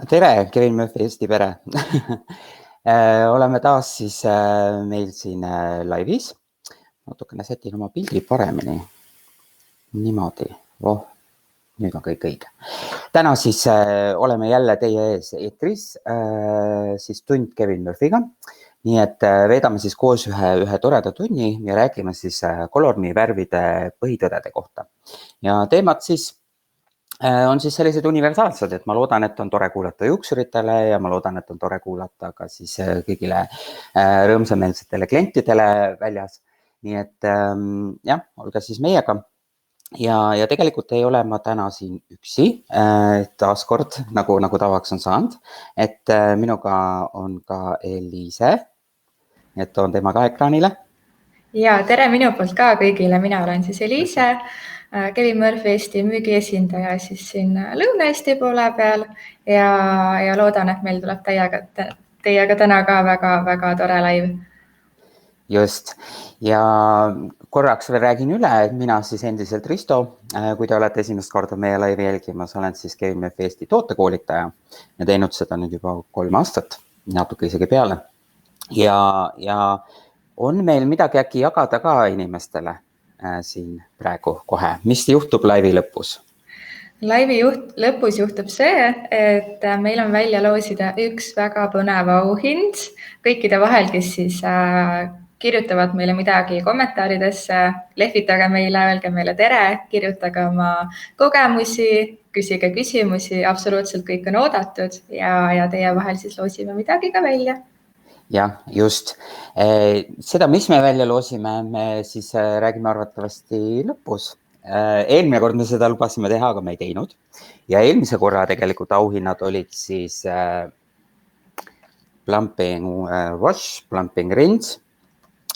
Tere, Kevin Murphy Eesti pere. Oleme taas siis meil siin laivis. Natukene setin oma pildi paremini. Niimoodi. Nüüd on kõik õige. Täna siis oleme jälle teie ees eetris, siis tund Kevin Murphyga. Nii et veedame siis koos ühe toreda tunni ja räägime siis Color.me värvide põhitõdede kohta. Ja teemad siis on siis sellised universaalsed, et ma loodan, et on tore kuulata juuksuritele ja ma loodan, et on tore kuulata ka siis kõigile rõõmsameelsetele klientidele väljas. Nii et jah, olge siis meiega. Ja tegelikult ei ole ma täna siin üksi, taaskord, nagu tavaks on saanud, et minuga on ka Eliise, et toon tema ka ekraanile. Ja tere minu poolt ka kõigile, mina olen siis Eliise, Kevin Murphy Eesti müügiesindaja siis siin Lõuna-Eesti poole peal ja loodan, et meil tuleb teiega täna ka väga tore live. Just, ja korraks veel räägin üle, et mina siis endiselt Risto, kui te olete esimest korda meie laivi jälgimas, olen siis Kevin Murphy Eesti tootekoolitaja ja teinud seda nüüd juba 3 aastat, natuke isegi peale. Ja on meil midagi äkki jagada ka inimestele siin praegu kohe, mis juhtub laivi lõpus? Laivi lõpus juhtub see, et meil on välja loosida üks väga põnev auhind kõikide vahel, kes siis kirjutavad meile midagi kommentaaridesse, lehvitage meile, öelge meile tere, kirjutage oma kogemusi, küsige küsimusi, absoluutselt kõik on oodatud ja teie vahel siis loosime midagi ka välja. Jah, just. Seda, mis me välja loosime, me siis räägime arvatavasti lõpus. Eelmine kord me seda lubasime teha, aga me ei teinud. Ja eelmise korra tegelikult auhinnad olid siis Plumping Wash, Plumping Rinse,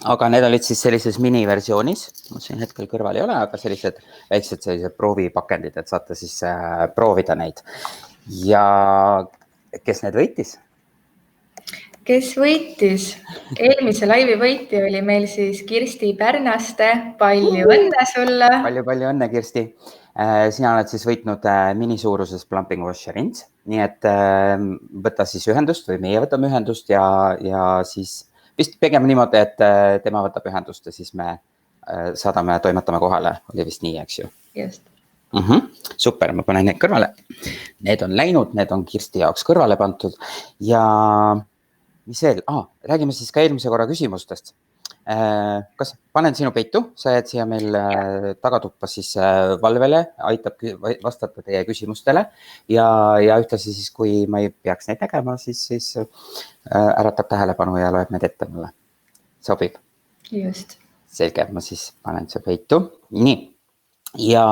aga need olid siis sellises miniversioonis. Siin hetkel kõrval ei ole, aga sellised väiksed proovipakendid, et saate siis proovida neid. Ja kes need võitis? Kes võitis? Eelmise laivi võitja oli meil siis Kirsti Pärnaste. Palju õnne sulle! Palju õnne, Kirsti! Sina oled siis võitnud minisuuruses Plumping Wash ja Rinse, nii et võta siis ühendust või meie võtame ühendust ja siis vist pigem niimoodi, et tema võtab ühendust ja siis me saadame, toimetame kohale. Oli vist nii, eks ju? Just. Super, ma panen need kõrvale. Need on läinud, need on Kirsti jaoks kõrvale pandud ja mis veel? Räägime siis ka eelmise korra küsimustest. Kas panen sinu peitu, sa jääd siia meil tagatuppa siis valvele, aitab vastata teie küsimustele ja ühtlasi siis, kui ma ei peaks neid tegema, siis äratab tähelepanu ja loeb need ette mulle. Sobib? Just. Selge, ma siis panen see peitu. Nii, ja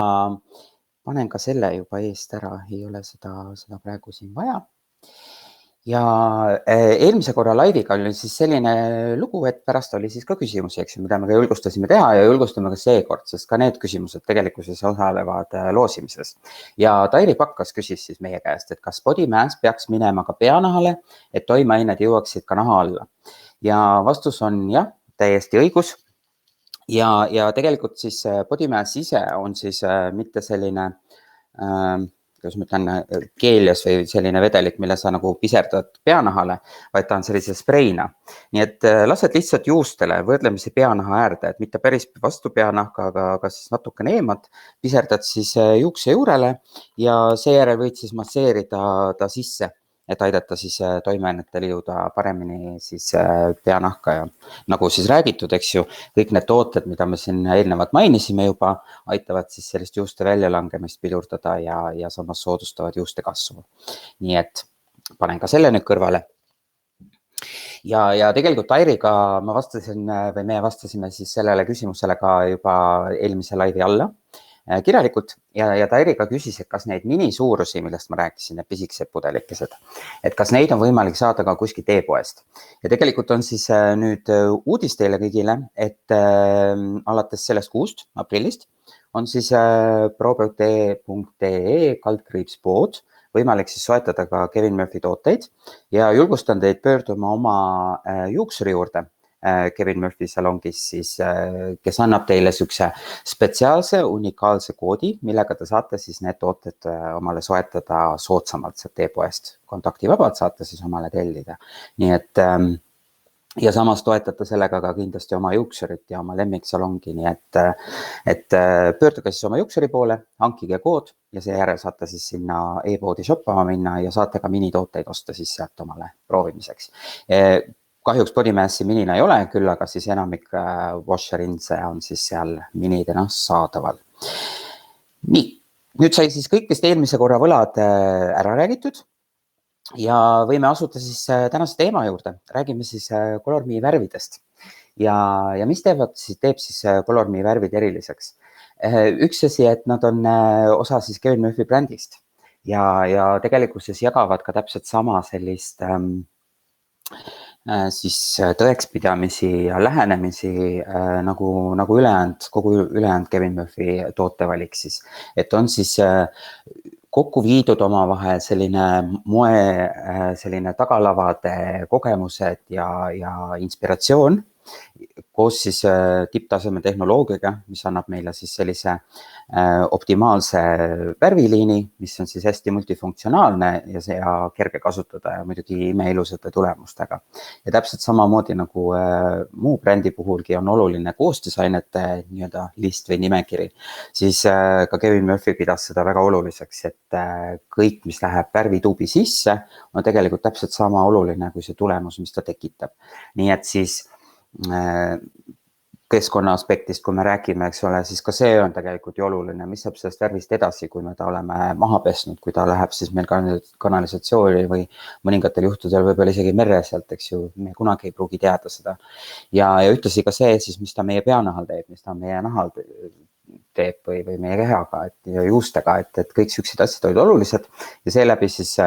panen ka selle juba eest ära, ei ole seda praegu siin vaja. Ja eelmise korra laiviga oli siis selline lugu, et pärast oli siis ka küsimusi, eks ju, mida me ka julgustasime teha ja julgustame ka seekord, sest ka need küsimused tegelikkuses osalevad loosimises. Ja Tairi Pakkas küsis siis meie käest, et kas body mass peaks minema ka peanahale, et toimeained jõuaksid ka naha alla. Ja vastus on jah, täiesti õigus. Ja tegelikult siis body mass ise on siis mitte selline kuidas ma ütlen, keelias või selline vedelik, mille sa nagu piserdad peanahale, vaid ta on sellise spreina. Nii et lased lihtsalt juustele võrdlemisi peanaha äärde, et mitte päris vastu peanahka, aga siis natukene eemalt, piserdad siis juukse juurele ja seejärel võid siis masseerida ta sisse, et aidata siis toimeainetel jõuda paremini siis peanahka ja nagu siis räägitud, eks ju, kõik need tooted, mida me siin eelnevalt mainisime juba, aitavad siis sellist juuste väljalangemist pidurdada ja samas soodustavad juuste kasvu. Nii et panen ka selle nüüd kõrvale. Ja tegelikult Tairiga me vastasime siis sellele küsimusele ka juba eelmise laivi alla kirjalikult ja Tairiga küsis, et kas neid minisuurusi, millest ma rääkisin, need pisikesed pudelikesed, et kas neid on võimalik saada ka kuskilt e-poest. Ja tegelikult on siis nüüd uudis teile kõigile, et alates sellest kuust, aprillist, on siis probeute.ee/pood võimalik siis soetada ka Kevin Murphy tooteid ja julgustan teid pöörduma oma juuksuri juurde, Kevin Murphy salongis, siis kes annab teile niisuguse spetsiaalse unikaalse koodi, millega te saate siis need tooted omale soetada soodsamalt sealt e-poest. Kontaktivabad saate siis omale tellida. Nii et ja samas toetate sellega ka kindlasti oma juuksurit ja oma lemmiksalongi, nii et pöörduge siis oma juuksuri poole, hankige kood ja seejärel saate siis sinna e-poodi shoppama minna ja saate ka minitooteid osta siis sealt omale proovimiseks. Kahjuks Bodymassi minina ei ole, küll aga siis enamik washer-inse on siis seal minidena saadaval. Nii, nüüd sai siis kõik vist eelmise korra võlad ära räägitud. Ja võime asuda siis tänase teema juurde. Räägime siis Color Me värvidest. Ja mis teeb siis Color Me värvid eriliseks? Üks asi, et nad on osa siis Kevin Murphy brändist ja tegelikult siis jagavad ka täpselt sama sellist siis tõekspidamisi ja lähenemisi nagu kogu ülejäänud Kevin Murphy tootevalik siis. Et on siis kokku viidud omavahel selline selline tagalavade kogemused ja inspiratsioon koos siis tipptaseme tehnoloogiaga, mis annab meile siis sellise optimaalse värviliini, mis on siis hästi multifunktsionaalne ja kerge kasutada ja muidugi imeilusate tulemustega. Ja täpselt samamoodi nagu muu brändi puhulgi on oluline koosdisainete nii-öelda list või nimekiri, siis ka Kevin Murphy pidas seda väga oluliseks, et kõik, mis läheb värvituubi sisse, on tegelikult täpselt sama oluline kui see tulemus, mis ta tekitab. Nii et siis keskkonna aspektist, kui me räägime, eks ole, siis ka see on tegelikult ju oluline, mis saab sellest värvist edasi, kui me ta oleme maha pesnud, kui ta läheb siis meil kanalisatsiooni või mõningatel juhtudel võib-olla isegi merre sealt, eks ju, me kunagi ei pruugi teada seda. Ja ütlesi ka see siis, mis ta meie peanahal teeb, mis ta meie nahal teeb või meie kehaga ja juustega, et kõik siuksed asjad olid olulised ja seeläbi siis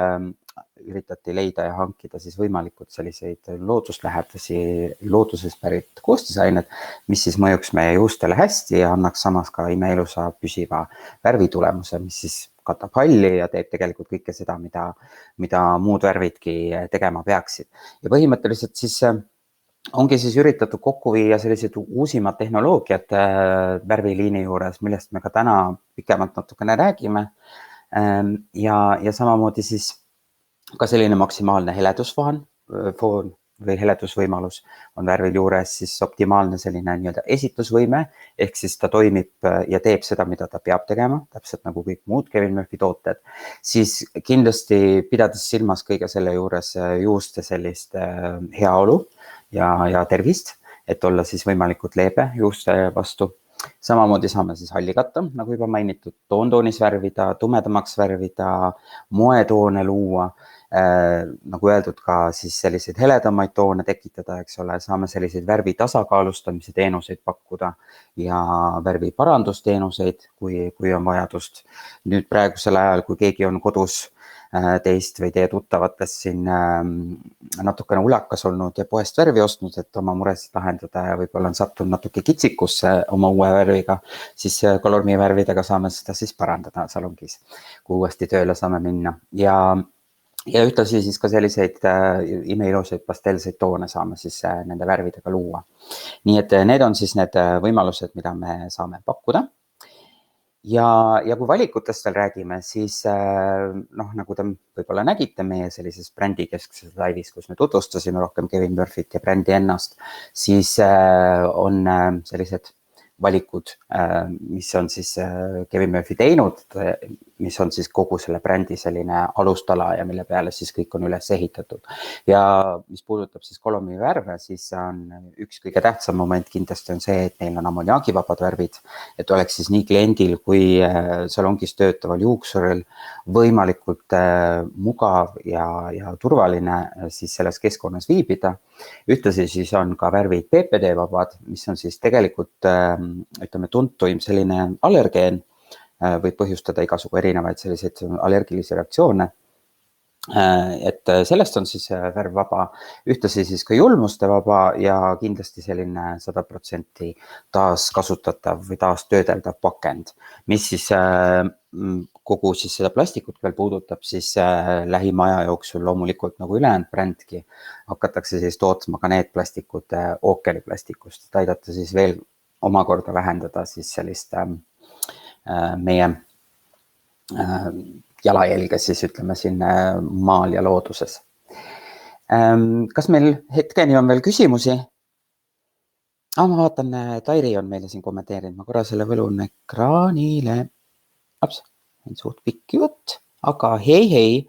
üritati leida ja hankida siis võimalikult selliseid loodusest pärit koostisainet, mis siis mõjuks meie juustele hästi ja annaks samas ka imeilusa püsiva värvitulemuse, mis siis katab halli ja teeb tegelikult kõike seda, mida muud värvidki tegema peaksid. Ja põhimõtteliselt siis ongi siis üritatud kokku viia sellised uusimad tehnoloogiad värviliini juures, millest me ka täna pikemalt natukene räägime. Ja samamoodi siis ka selline maksimaalne heledusfoon või heledusvõimalus on värvil juures siis optimaalne selline nii-öelda esitusvõime, ehk siis ta toimib ja teeb seda, mida ta peab tegema, täpselt nagu kõik muud Kevin Murphy tooted, siis kindlasti pidades silmas kõige selle juures juuste sellist heaolu ja tervist, et olla siis võimalikult leebe juuste vastu. Samamoodi saame siis halli katta, nagu juba mainitud, toontoonis värvida, tumedamaks värvida, moetoone luua, nagu öeldud ka siis selliseid heledamaid toone tekitada, eks ole, saame selliseid värvi tasakaalustamise teenuseid pakkuda ja värvi parandusteenuseid, kui on vajadust. Nüüd praegusel ajal, kui keegi on kodus teist või teie tuttavatest siin natukene ulakas olnud ja poest värvi ostnud, et oma muresid lahendada ja võib-olla on sattunud natuke kitsikusse oma uue värviga, siis Color Me värvidega saame seda siis parandada salongis, kui uuesti tööle saame minna. Ja ühtlasi siis ka selliseid imeilusaid pastelseid toone saame siis nende värvidega luua. Nii et need on siis need võimalused, mida me saame pakkuda. Ja kui valikutest veel räägime, siis nagu te võib-olla nägite meie sellises brändi keskses laivis, kus me tutvustasime rohkem Kevin Murphyt ja brändi ennast, siis on sellised valikud, mis on siis Kevin Murphy teinud, mis on siis kogu selle brändi selline alustala ja mille peale siis kõik on üles ehitatud. Ja mis puudutab siis Color Me värve, siis on üks kõige tähtsam moment kindlasti on see, et neil on ammoniaagivabad värvid, et oleks siis nii kliendil kui salongis töötaval juuksuril võimalikult mugav ja turvaline siis selles keskkonnas viibida. Ühtlasi siis on ka värvid PPD vabad, mis on siis tegelikult ütleme tuntuim selline allergeen, võib põhjustada igasugu erinevaid selliseid allergilisi reaktsioone. Et sellest on siis värv vaba, ühtlasi siis ka julmuste vaba ja kindlasti selline 100% taaskasutatav või taastöödeldav pakend, mis siis kogu siis seda plastikut veel puudutab, siis lähima aja jooksul loomulikult nagu ülejäänud brändki hakatakse siis tootma ka need plastikud ookeaniplastikust, et aidata siis veel omakorda vähendada siis sellist meie jalajälge siis ütleme siin maal ja looduses. Kas meil hetkeni on veel küsimusi? Ma vaatan, Tairi on meile siin kommenteerinud, ma korra selle võlun ekraanile. Suht pikk jutt, aga hei,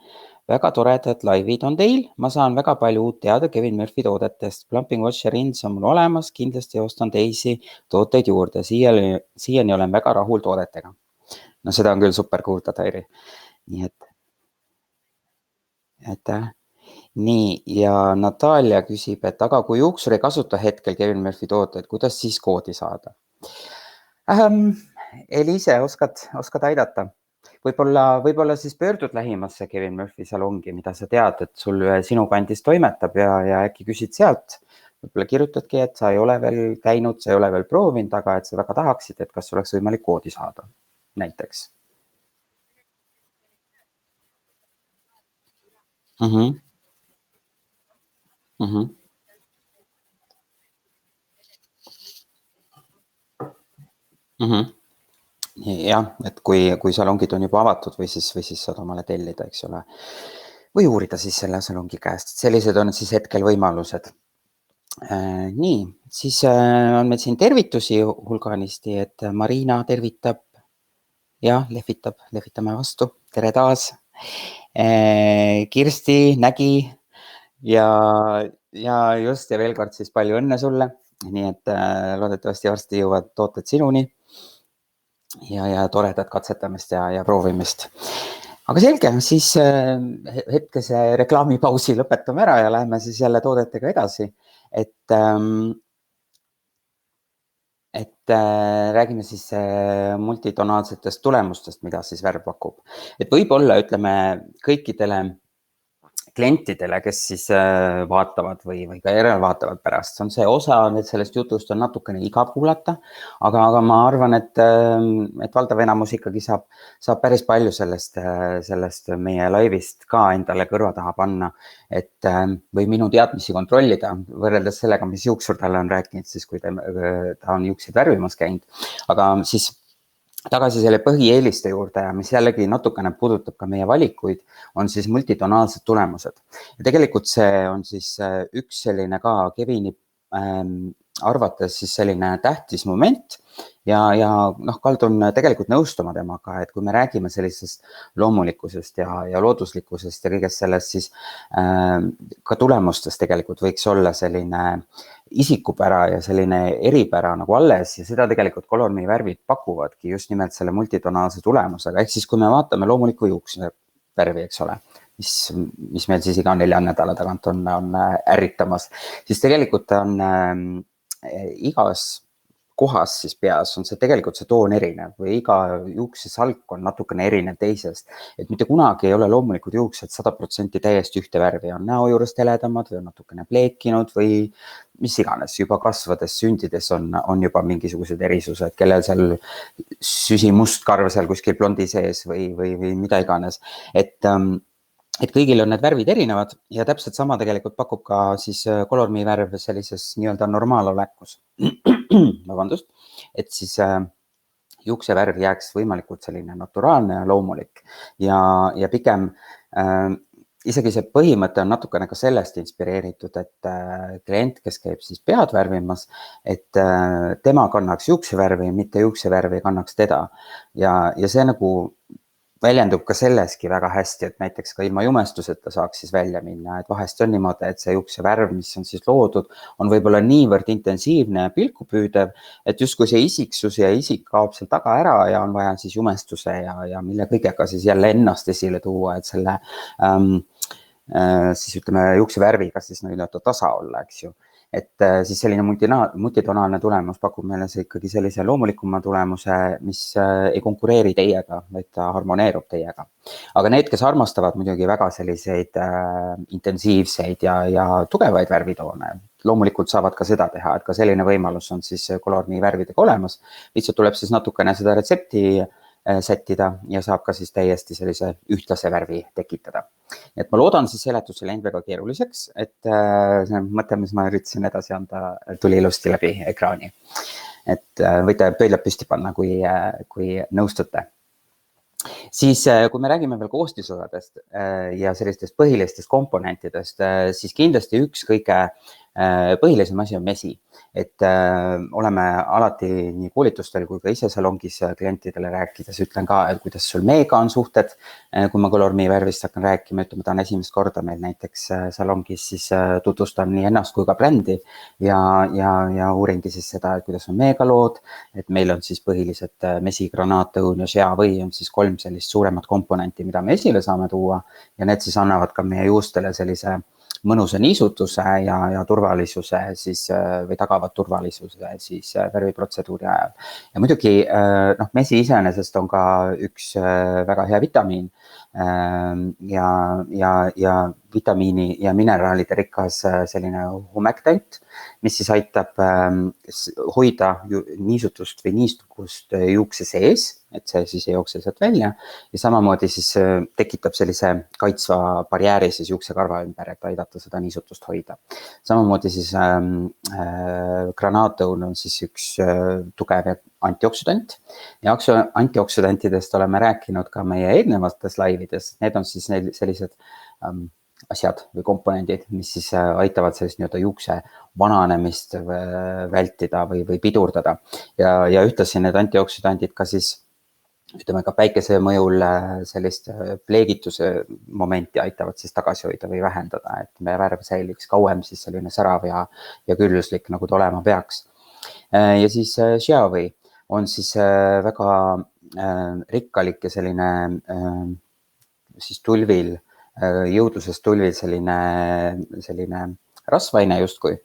väga toredad laivid on teil. Ma saan väga palju uut teada Kevin Murphy toodetest. Plumping Wash ja Rinse on mul olemas, kindlasti ostan teisi tooteid juurde. Siiani olen väga rahul toodetega. No seda on küll super kuulda, Tairi. Nii et nii, ja Natalia küsib, et aga kui juuksur ei kasuta hetkel Kevin Murphy tooteid, kuidas siis koodi saada? Eliise, oskad aidata? Võib-olla siis pöördud lähimasse Kevin Murphy salongi, mida sa tead, et sul sinu kandis toimetab ja äkki küsid sealt. Võib-olla kirjutadki, et sa ei ole veel käinud, sa ei ole veel proovinud, aga et sa väga tahaksid, et kas oleks võimalik koodi saada näiteks. Jah, et kui salongid on juba avatud või siis saad omale tellida, eks ole, või uurida siis selle salongi käest. Sellised on siis hetkel võimalused. Nii, siis on meil siin tervitusi hulganisti, et Marina tervitab ja lehvitame vastu. Tere taas. Kirsti nägi ja just ja veel kord siis palju õnne sulle. Nii et loodetavasti varsti jõuavad tooted sinuni. Ja toredat katsetamist ja proovimist. Aga selge, siis hetkese reklaamipausi lõpetame ära ja läheme siis jälle toodetega edasi. Et räägime siis multitonaalsetest tulemustest, mida siis värv pakub. Et võib-olla ütleme kõikidele klientidele, kes siis vaatavad või ka järelvaatavad pärast. On see osa sellest jutust on natukene igav kuulata, aga ma arvan, et valdav enamus ikkagi saab päris palju sellest meie laivist ka endale kõrva taha panna, või minu teadmisi kontrollida, võrreldes sellega, mis juuksur talle on rääkinud, siis kui ta on juukseid värvimas käinud. Aga siis tagasi selle põhieeliste juurde, mis jällegi natukene puudutab ka meie valikuid, on siis multitonaalsed tulemused. Ja tegelikult see on siis üks selline ka Kevini arvates siis selline tähtis moment ja kaldun tegelikult nõustuma temaga, et kui me räägime sellisest loomulikkusest ja looduslikkusest ja kõigest sellest, siis ka tulemustest tegelikult võiks olla selline isikupära ja selline eripära nagu alles ja seda tegelikult Color Me värvid pakuvadki just nimelt selle multitonaalse tulemusega. Ehk siis, kui me vaatame loomuliku juukse värvi, eks ole, mis meil siis iga 4 nädala tagant on ärritamas, siis tegelikult on igas kohas siis peas on see tegelikult see toon erinev või iga juukse salk on natukene erinev teisest. Et mitte kunagi ei ole loomulikud juuksed 100% täiesti ühte värvi, on näo juures heledamad või on natukene pleekinud või mis iganes, juba kasvades, sündides on juba mingisugused erisused, kellel seal süsimustkarv seal kuskil blondi sees või mida iganes. Et kõigil on need värvid erinevad ja täpselt sama tegelikult pakub ka siis Color Me värv sellises nii-öelda normaalolekus. Vabandust, et siis juuksevärv jääks võimalikult selline naturaalne ja loomulik ja pigem isegi see põhimõte on natukene ka sellest inspireeritud, et klient, kes käib siis pead värvimas, et tema kannaks juuksevärvi, mitte juuksevärvi kannaks teda ja see nagu väljendub ka selleski väga hästi, et näiteks ka ilma jumestuseta saaks siis välja minna, et vahest on niimoodi, et see juuksevärv, mis on siis loodud, on võib-olla niivõrd intensiivne ja pilkupüüdev, et justkui see isiksus ja isik kaob seal taga ära ja on vaja siis jumestuse ja mille kõigega siis jälle ennast esile tuua, et selle siis ütleme juuksevärviga siis nii-öelda tasa olla, eks ju. Et siis selline multitonaalne tulemus pakub meile see ikkagi sellise loomulikuma tulemuse, mis ei konkureeri teiega, vaid ta harmoneerub teiega. Aga need, kes armastavad muidugi väga selliseid intensiivseid ja tugevaid värvitoone, loomulikult saavad ka seda teha, et ka selline võimalus on siis Color Me värvidega olemas. Lihtsalt tuleb siis natukene seda retsepti sättida ja saab ka siis täiesti sellise ühtlase värvi tekitada. Et ma loodan, see seletus ei läinud väga keeruliseks, et see mõte, mis ma üritasin edasi anda, tuli ilusti läbi ekraani. Et võite pöidlad püsti panna, kui nõustute. Siis kui me räägime veel koostisosadest ja sellistest põhilistest komponentidest, siis kindlasti üks kõige põhilisem asi on mesi. Et oleme alati nii koolitustel kui ka ise salongis klientidele rääkides ütlen ka, et kuidas sul meega on suhted. Kui ma Color.me värvist hakkan rääkima, ütleme, ta on esimest korda meil näiteks salongis, siis tutvustan nii ennast kui ka brändi ja uuringi siis seda, et kuidas on meega lood. Et meil on siis põhiliselt mesi, granaat, õun ja shea või on siis 3 sellist suuremat komponenti, mida me esile saame tuua ja need siis annavad ka meie juustele sellise mõnusa niisutuse ja turvalisuse siis, või tagavad turvalisuse siis värviprotseduuri ajal. Ja muidugi mesi iseenesest on ka üks väga hea vitamiin ja vitamiini ja mineraalide rikas selline humektant, mis siis aitab hoida niisutust või niistukust juukse sees, et see siis ei jookse sealt välja ja samamoodi siis tekitab sellise kaitsva barjääri siis juuksekarva ümber, et aidata seda niisutust hoida. Samamoodi siis granaatõun on siis üks tugev antioksüdant ja antioksüdantidest oleme rääkinud ka meie eelnevates laivides. Need on siis sellised asjad või komponendid, mis siis aitavad sellist nii-öelda juukse vananemist vältida või pidurdada ja ühtlasi need antioksüdandid ka siis ütleme ka päikese mõjul sellist pleegituse momenti aitavad siis tagasi hoida või vähendada, et meie värv säiliks kauem siis selline särav ja külluslik, nagu ta olema peaks. Ja siis shea või on siis väga rikkalik ja selline siis tulvil, jõudlusest tulvil selline rasvaine justkui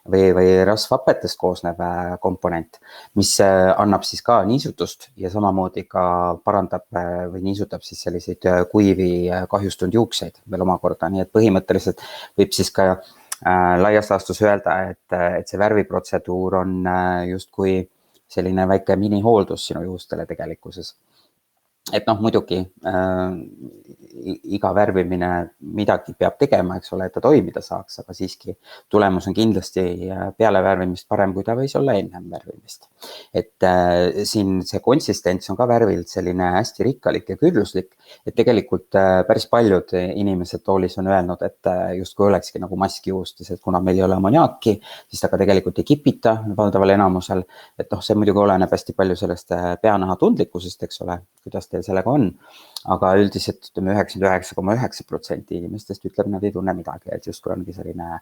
või rasvhapetest koosnev komponent, mis annab siis ka niisutust ja samamoodi ka parandab või niisutab siis selliseid kuivi kahjustunud juukseid veel omakorda. Nii et põhimõtteliselt võib siis ka laias laastus öelda, et see värviprotseduur on justkui selline väike minihooldus sinu juustele tegelikkuses. Et muidugi iga värvimine midagi peab tegema, eks ole, et ta toimida saaks, aga siiski tulemus on kindlasti peale värvimist parem, kui ta võis olla ennem värvimist. Et siin see konsistents on ka värvilt selline hästi rikkalik ja külluslik, et tegelikult päris paljud inimesed toolis on öelnud, et justkui olekski nagu mask juustes, et kuna meil ei ole ammoniaaki, siis ta ka tegelikult ei kipita valdaval enamusel, et see muidugi oleneb hästi palju sellest peanaha tundlikkusest, eks ole, kuidas teil sellega on, aga üldiselt 99,9% inimestest ütleb, nad ei tunne midagi, et justkui ongi selline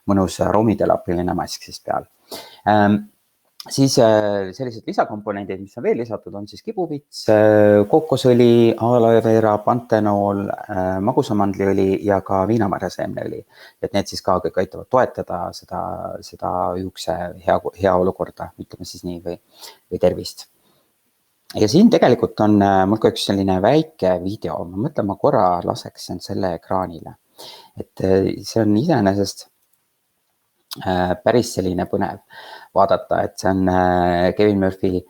mõnus romidelapriline mask siis peal. Siis sellised lisakomponendid, mis on veel lisatud, on siis kibuvits, kookosõli, aloe vera, pantenool, magusamandliõli ja ka viinamarjaseemneõli. Et need siis ka kõik aitavad toetada seda juukse hea olukorda, ütleme siis nii, või tervist. Ja siin tegelikult on mul ka üks selline väike video, ma mõtlen, ma korra laseks selle ekraanile. Et see on iseenesest päris selline põnev vaadata, et see on Kevin Murphy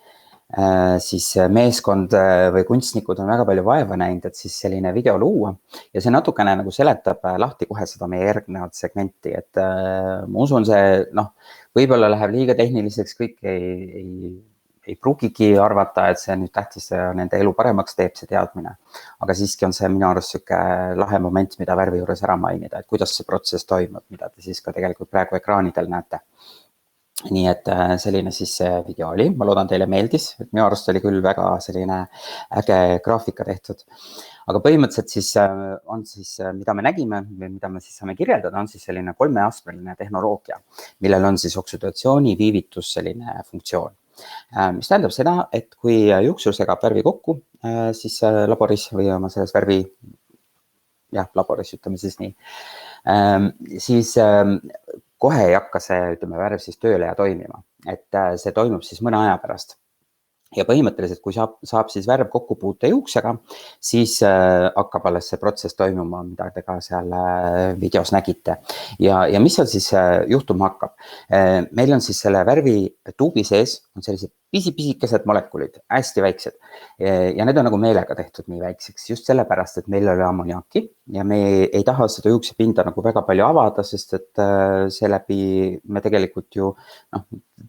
siis meeskond või kunstnikud on väga palju vaeva näinud, et siis selline video luua ja see natukene nagu seletab lahti kohe seda meie järgnevat segmenti, et ma usun see, võib-olla läheb liiga tehniliseks, kõik ei pruugigi arvata, et see nüüd tähtis nende elu paremaks teeb see teadmine. Aga siiski on see minu arust selline lahe moment, mida värvi juures ära mainida, et kuidas see protsess toimub, mida te siis ka tegelikult praegu ekraanidel näete. Nii et selline siis see video oli, ma loodan teile meeldis, et minu arust oli küll väga selline äge graafika tehtud. Aga põhimõtteliselt siis on siis, mida me nägime või mida me siis saame kirjeldada, on siis selline 3-astmeline tehnoloogia, millel on siis oksüdatsiooni viivitus selline funktsioon. Mis tähendab seda, et kui juuksur segab värvi kokku, siis laboris või oma selles laboris ütleme siis nii, siis kohe ei hakka see, ütleme, värv siis tööle ja toimima, et see toimub siis mõne aja pärast. Ja põhimõtteliselt, kui saab siis värv kokku puute juuksega, siis hakkab alles see protsess toimuma, mida te ka seal videos nägite. Ja mis seal siis juhtuma hakkab? Meil on siis selle värvi tuubi sees on sellised pisikesed molekulid, hästi väiksed. Ja need on nagu meelega tehtud nii väikseks, just sellepärast, et meil ei ole ammoniaaki ja me ei taha seda juuksepinda nagu väga palju avada, sest et seeläbi me tegelikult ju,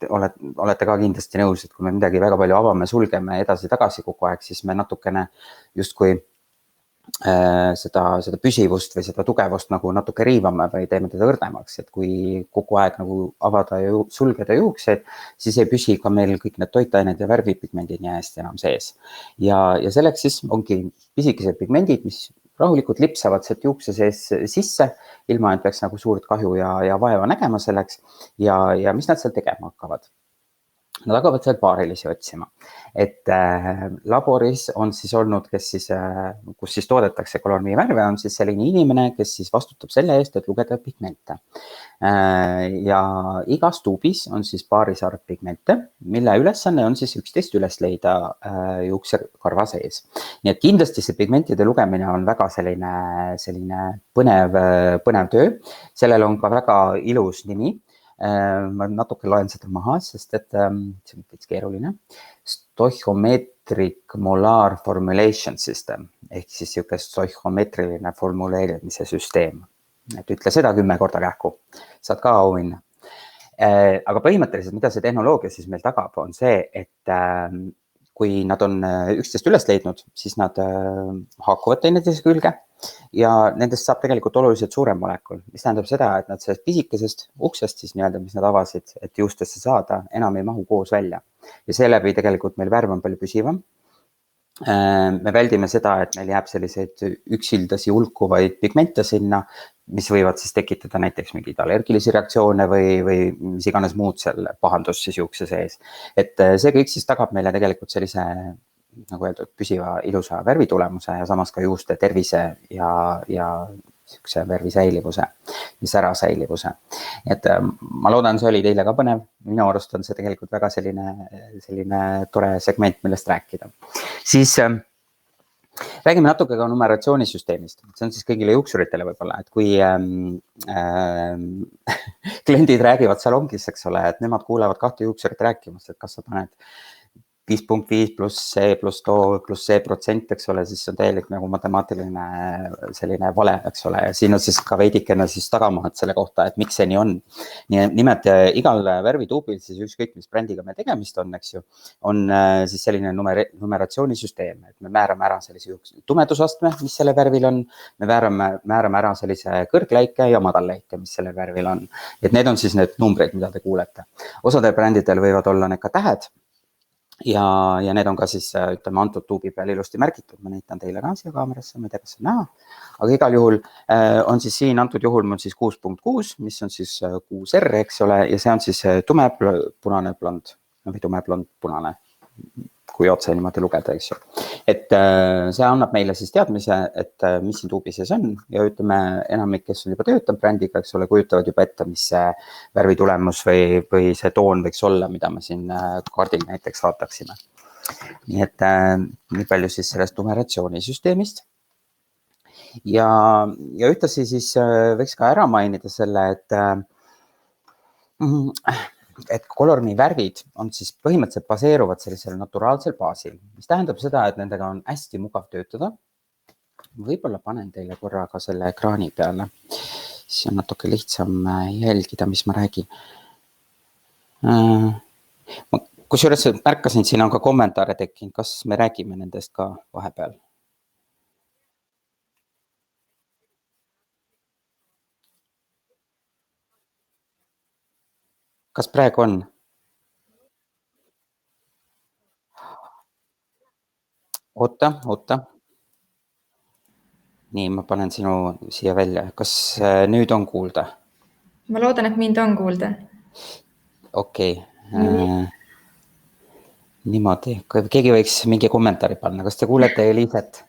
olete ka kindlasti nõus, et kui me midagi väga palju avame, sulgeme edasi-tagasi kogu aeg, siis me natukene justkui seda püsivust või seda tugevust nagu natuke riivame või teeme teda õrnemaks, et kui kogu aeg nagu avada ja sulgeda juukseid, siis ei püsi ka meil kõik need toitained ja värvipigmendid nii hästi enam sees. Ja selleks siis ongi pisikesed pigmendid, mis rahulikult lipsavad sealt juukse sees sisse, ilma et peaks nagu suurt kahju ja vaeva nägema selleks ja mis nad seal tegema hakkavad. Nad hakkavad seal paarilisi otsima, et laboris on siis olnud, kus siis toodetakse kolormiivärve, on siis selline inimene, kes siis vastutab selle eest, et lugeda pigmente. Ja igas tuubis on siis paarisarv pigmente, mille ülesanne on siis 11 üles leida juuksekarva sees. Nii et kindlasti see pigmentide lugemine on väga selline põnev töö. Sellel on ka väga ilus nimi. Ma natuke loen seda maha, sest et see on veits keeruline. Stoichiometric molar formulation system ehk siis niisugune stoichiometriline formuleerimise süsteem. Et ütle seda 10 korda kähku, saad ka auhinna. Aga põhimõtteliselt, mida see tehnoloogia siis meil tagab, on see, et kui nad on 11 üles leidnud, siis nad haakuvad teineteise külge ja nendest saab tegelikult oluliselt suurem molekul, mis tähendab seda, et nad sellest pisikesest uksest siis nii-öelda, mis nad avasid, et juustesse saada, enam ei mahu koos välja. Ja seeläbi tegelikult meil värv on palju püsivam. Me väldime seda, et meil jääb selliseid üksildasi hulkuvaid pigmente sinna, mis võivad siis tekitada näiteks mingeid allergilisi reaktsioone või mis iganes muud seal pahandus siis juukse sees. Et see kõik siis tagab meile tegelikult sellise, nagu öeldud, püsiva ilusa värvitulemuse ja samas ka juuste tervise ja niisuguse värvi säilivuse ja sära säilivuse. Et ma loodan, see oli teile ka põnev. Minu arust on see tegelikult väga selline tore segment, millest rääkida. Siis räägime natuke ka numeratsioonisüsteemist. See on siis kõigile juuksuritele võib-olla, et kui kliendid räägivad salongis, eks ole, et nemad kuulevad 2 juuksurit rääkimas, et kas sa paned 5.5 pluss C pluss too pluss C%, eks ole, siis on täielik nagu matemaatiline selline vale, eks ole, ja siin on siis ka veidikene siis tagamaad selle kohta, et miks see nii on. Nimelt igal värvituubil siis ükskõik, mis brändiga me tegemist on, eks ju, on siis selline numeratsioonisüsteem, et me määrame ära sellise tumedusastme, mis selle värvil on, me määrame ära sellise kõrgläike ja madalläike, mis selle värvil on. Et need on siis need numbrid, mida te kuulete. Osadel brändidel võivad olla need ka tähed, ja need on ka siis, ütleme, antud tuubi peal ilusti märgitud. Ma näitan teile ka siia kaamerasse, ma ei tea, kas see on näha. Aga igal juhul on siis siin antud juhul mul siis 6.6, mis on siis 6R, eks ole, ja see on siis tumepunane blond või tumeblond punane, kui otse niimoodi lugeda, eks ju. Et see annab meile siis teadmise, et mis siin tuubi sees on ja ütleme, enamik, kes on juba töötanud brändiga, eks ole, kujutavad juba ette, mis see värvitulemus või see toon võiks olla, mida me siin kaardil näiteks vaataksime. Nii et nii palju siis sellest numeratsioonisüsteemist. Ja ühtlasi siis võiks ka ära mainida selle, et kolormi värvid on siis põhimõtteliselt baseeruvad sellisel naturaalsel baasil, mis tähendab seda, et nendega on hästi mugav töötada. Võib-olla panen teile korra ka selle ekraani peale, siis on natuke lihtsam jälgida, mis ma räägin. Kusjuures märkasin, siin on ka kommentaare tekkinud, kas me räägime nendest ka vahepeal? Kas praegu on? Oota. Nii, ma panen sinu siia välja. Kas nüüd on kuulda? Ma loodan, et mind on kuulda. Okei. Niimoodi. Keegi võiks mingi kommentaari panna. Kas te kuulete Eliiset?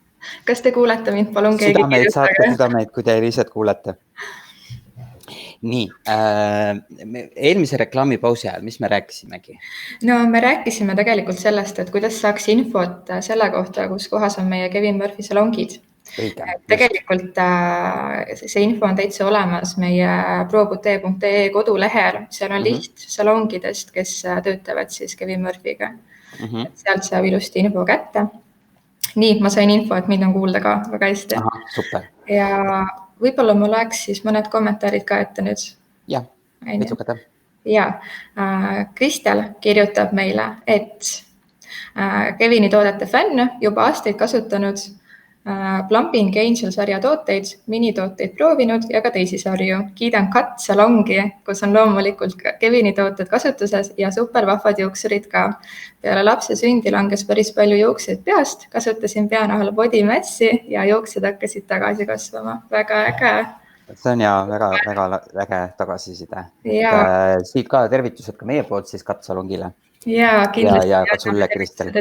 Kas te kuulete mind? Palun keegi kirjutage. Saate südameid, kui te Eliiset kuulete. Nii, eelmise reklaamipausi ajal, mis me rääkisimegi? No me rääkisime tegelikult sellest, et kuidas saaks infot selle kohta, kus kohas on meie Kevin Murphy salongid. õige, just. Tegelikult see info on täitsa olemas meie probutee.ee kodulehel, seal on liht salongidest, kes töötavad siis Kevin Murphy'ga. Sealt saab ilusti info kätte. Nii, ma sain info, et mind on kuulda ka väga hästi. Aha, super. Ja võib-olla ma loeks siis mõned kommentaarid ka ette nüüd. Jah, vitsukada. Ja, Kristel kirjutab meile, et Kevini toodete fänn juba aastaid kasutanud Plumping Angel sarja tooteid, minitooteid proovinud ja ka teisi sarju. Kiidan Cut salongi, kus on loomulikult Kevini tooted kasutuses ja supervahvad juuksurid ka. Peale lapse sündi langes päris palju juukseid peast, kasutasin peanahal body massi ja juuksed hakkasid tagasi kasvama. Väga äge. See on ja väga äge tagasiside. Siit ka tervitused ka meie poolt siis Cut salongile. Ja, kindlasti. Ja ka sulle, Kristel.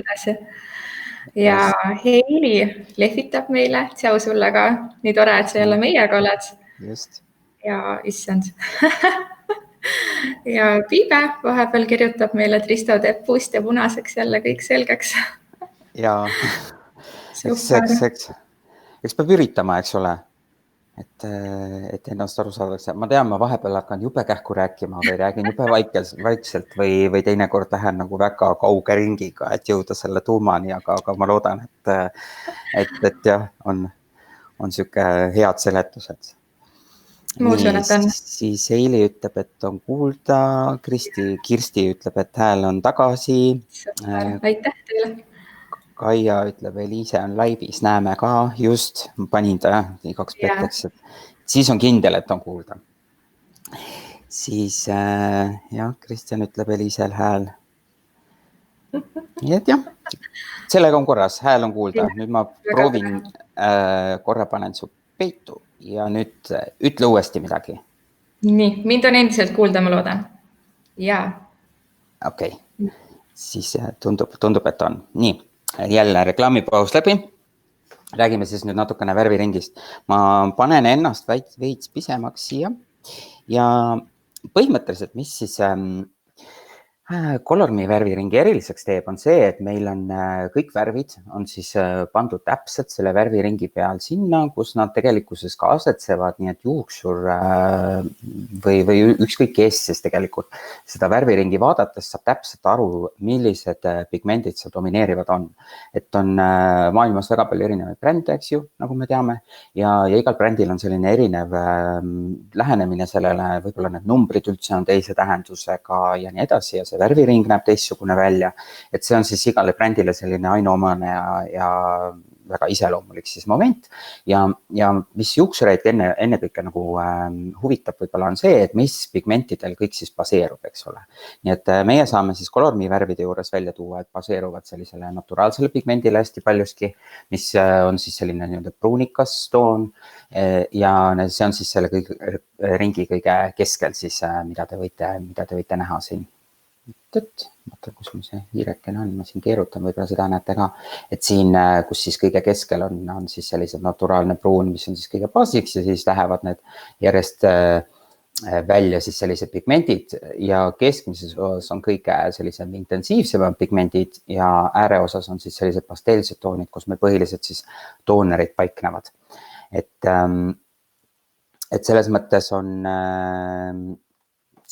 Ja Heili lehvitab meile, tšau sulle ka, nii tore, et sa jälle meiega oled. Just. Ja issand. Ja Piibe vahepeal kirjutab meile, et Risto teeb puust ja punaseks jälle kõik selgeks. Ja, eks peab üritama, eks ole, et ennast aru saadakse. Ma tean, ma vahepeal hakkan jube kähku rääkima või räägin jube vaikselt või teinekord lähen nagu väga kauge ringiga, et jõuda selle tuumani, aga ma loodan, et jah, on siuke head seletused. Siis Eili ütleb, et on kuulda, Kirsti ütleb, et hääl on tagasi. Aitäh teile. Kaia ütleb, Eliise on laivis, näeme ka, just, panin ta igaks petteks, siis on kindel, et on kuulda. Siis jah, Kristjan ütleb, Eliisel hääl. Nii et jah, sellega on korras, hääl on kuulda. Nüüd ma proovin, korra panen su peitu ja nüüd ütle uuesti midagi. Nii, mind on endiselt kuulda, ma loodan. Jaa. Okei, siis tundub, et on. Nii. Jälle reklaamipaus läbi. Räägime siis nüüd natukene värviringist. Ma panen ennast veits pisemaks siia ja põhimõtteliselt, mis siis Colorme värviringi eriliseks teeb, on see, et meil on kõik värvid on siis pandud täpselt selle värviringi peal sinna, kus nad tegelikkuses ka asetsevad, nii et juuksur või ükskõik kes siis tegelikult seda värviringi vaadates saab täpselt aru, millised pigmendid seal domineerivad on. Et on maailmas väga palju erinevaid brände, eks ju, nagu me teame, ja igal brändil on selline erinev lähenemine sellele, võib-olla need numbrid üldse on teise tähendusega ja nii edasi ja see värviring näeb teissugune välja, et see on siis igale brändile selline ainuomane ja väga iseloomulik siis moment ja mis juuksureid ennekõike nagu huvitab võib-olla on see, et mis pigmentidel kõik siis baseerub, eks ole. Nii et meie saame siis Colorme värvide juures välja tuua, et baseeruvad sellisele naturaalsele pigmendile hästi paljuski, mis on siis selline nii-öelda pruunikas toon ja see on siis selle ringi kõige keskel siis, mida te võite näha siin. Mõtlen, kus mul see hiirekene on, ma siin keerutan, võib-olla seda näete ka, et siin, kus siis kõige keskel on siis sellised naturaalne pruun, mis on siis kõige baasiks ja siis lähevad need järjest välja siis sellised pigmendid ja keskmises osas on kõige sellised intensiivsemad pigmendid ja ääre osas on siis sellised pasteelsed toonid, kus meil põhiliselt siis toonerid paiknevad. Et selles mõttes on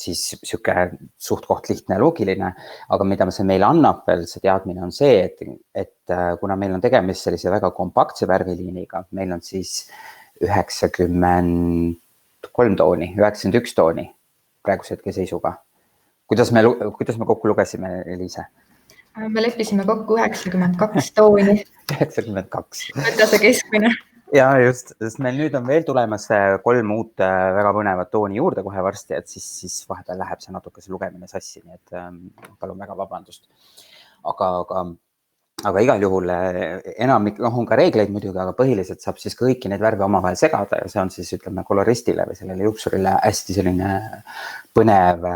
siis siuke suht koht lihtne ja loogiline, aga mida see meile annab veel, see teadmine on see, et kuna meil on tegemist sellise väga kompaktse värviliiniga, meil on siis 93 tooni, 91 tooni praeguse hetke seisuga. Kuidas me kokku lugesime, Eliise? Me leppisime kokku 92 tooni. 92. Võtta see keskmine. Ja just, sest meil nüüd on veel tulemas 3 uut väga põnevat tooni juurde kohe varsti, et siis vahepeal läheb see natuke see lugemine sassi, nii et palun väga vabandust. Aga igal juhul enamik, on ka reegleid muidugi, aga põhiliselt saab siis kõiki neid värve omavahel segada ja see on siis, ütleme, koloristile või sellele juuksurile hästi selline põnev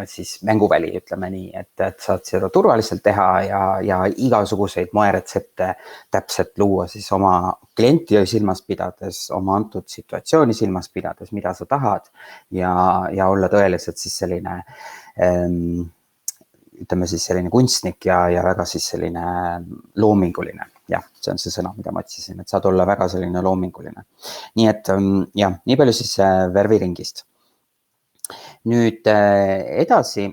siis mänguväli, ütleme nii, et saad seda turvaliselt teha ja igasuguseid moeretsepte täpselt luua siis oma klienti silmas pidades, oma antud situatsiooni silmas pidades, mida sa tahad ja olla tõeliselt siis selline, ütleme siis selline kunstnik ja väga siis selline loominguline. jah, see on see sõna, mida ma otsisin, et saad olla väga selline loominguline. Nii et jah, nii palju siis värviringist. Nüüd edasi,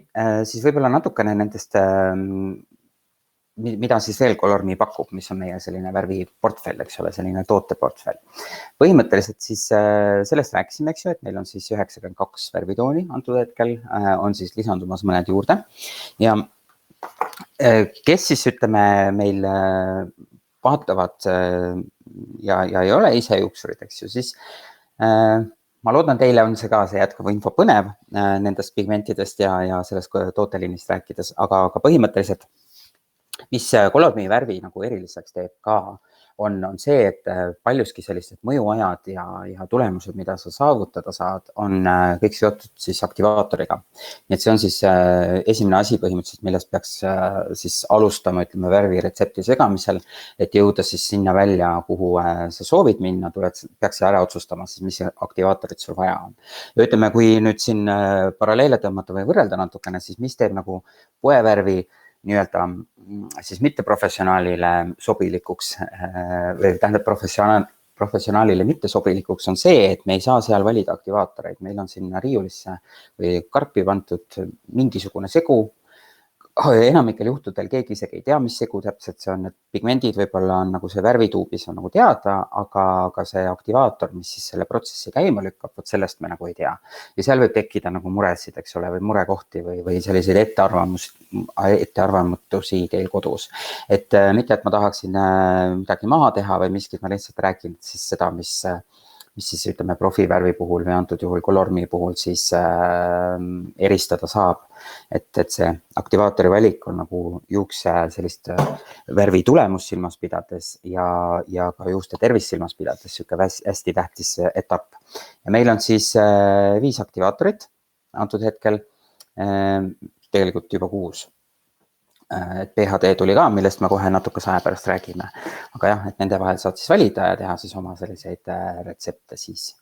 siis võib-olla natukene nendest, mida siis veel Colorme pakub, mis on meie selline värviportfell, eks ole, selline tooteportfell. Põhimõtteliselt siis sellest rääkisime, eks ju, et meil on siis 92 värvitooni antud hetkel, on siis lisandumas mõned juurde ja kes siis ütleme meil vaatavad ja ei ole ise juuksurid, eks ju, siis ma loodan, teile on see ka see jätkuv info põnev nendest pigmentidest ja sellest tooteliinist rääkides, aga põhimõtteliselt mis Colorme värvi nagu eriliseks teeb ka, on see, et paljuski sellised mõjuajad ja tulemused, mida sa saavutada saad, on kõik seotud siis aktivaatoriga. Nii et see on siis esimene asi põhimõtteliselt, millest peaks siis alustama, ütleme, värviretsepti segamisel, et jõuda siis sinna välja, kuhu sa soovid minna, peaks ära otsustama siis, mis aktivaatorit sul vaja on. Ja ütleme, kui nüüd siin paralleele tõmmata või võrrelda natukene, siis mis teeb nagu poevärvi nii-öelda siis mitteprofessionaalile sobilikuks või tähendab professionaalile mittesobilikuks on see, et me ei saa seal valida aktivaatoreid. Meil on sinna riiulisse või karpi pandud mingisugune segu. Enamikel juhtudel keegi isegi ei tea, mis segu täpselt see on, et pigmendid võib-olla on nagu see värvituubis on nagu teada, aga see aktivaator, mis siis selle protsessi käima lükkab, sellest me nagu ei tea. Ja seal võib tekkida nagu muresid, eks ole, või murekohti või selliseid ettearvamatusi teil kodus. Et mitte, et ma tahaksin midagi maha teha või miskit, ma lihtsalt räägin siis seda, mis siis ütleme profivärvi puhul või antud juhul Colorme puhul siis eristada saab. Et see aktivaatori valik on nagu juukse sellist värvi tulemust silmas pidades ja ka juuste tervist silmas pidades siuke hästi tähtis etapp. Ja meil on siis 5 aktivaatorit antud hetkel, tegelikult juba 6. Et PHD tuli ka, millest me kohe natuke aja pärast räägime. Aga jah, et nende vahel saad siis valida ja teha siis oma selliseid retsepte siis,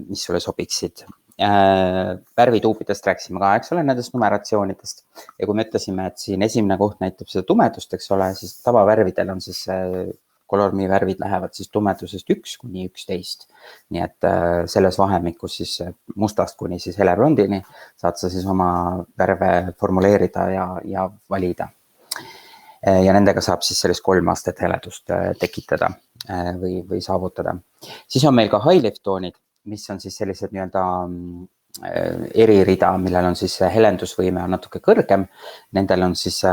mis sulle sobiksid. Värvituubidest rääksime ka, eks ole, nendest numeratsioonidest. Ja kui me ütlesime, et siin esimene koht näitab seda tumedust, eks ole, siis tavavärvidel on siis Colorme värvid lähevad siis tumedusest 1 kuni 11. Nii et selles vahemikus siis mustast kuni siis heleblondini saad sa siis oma värve formuleerida ja valida. Ja nendega saab siis sellist 3 astet heledust tekitada või saavutada. Siis on meil ka high-lift toonid, mis on siis sellised nii-öelda eririda, millel on siis helendusvõime on natuke kõrgem. Nendel on siis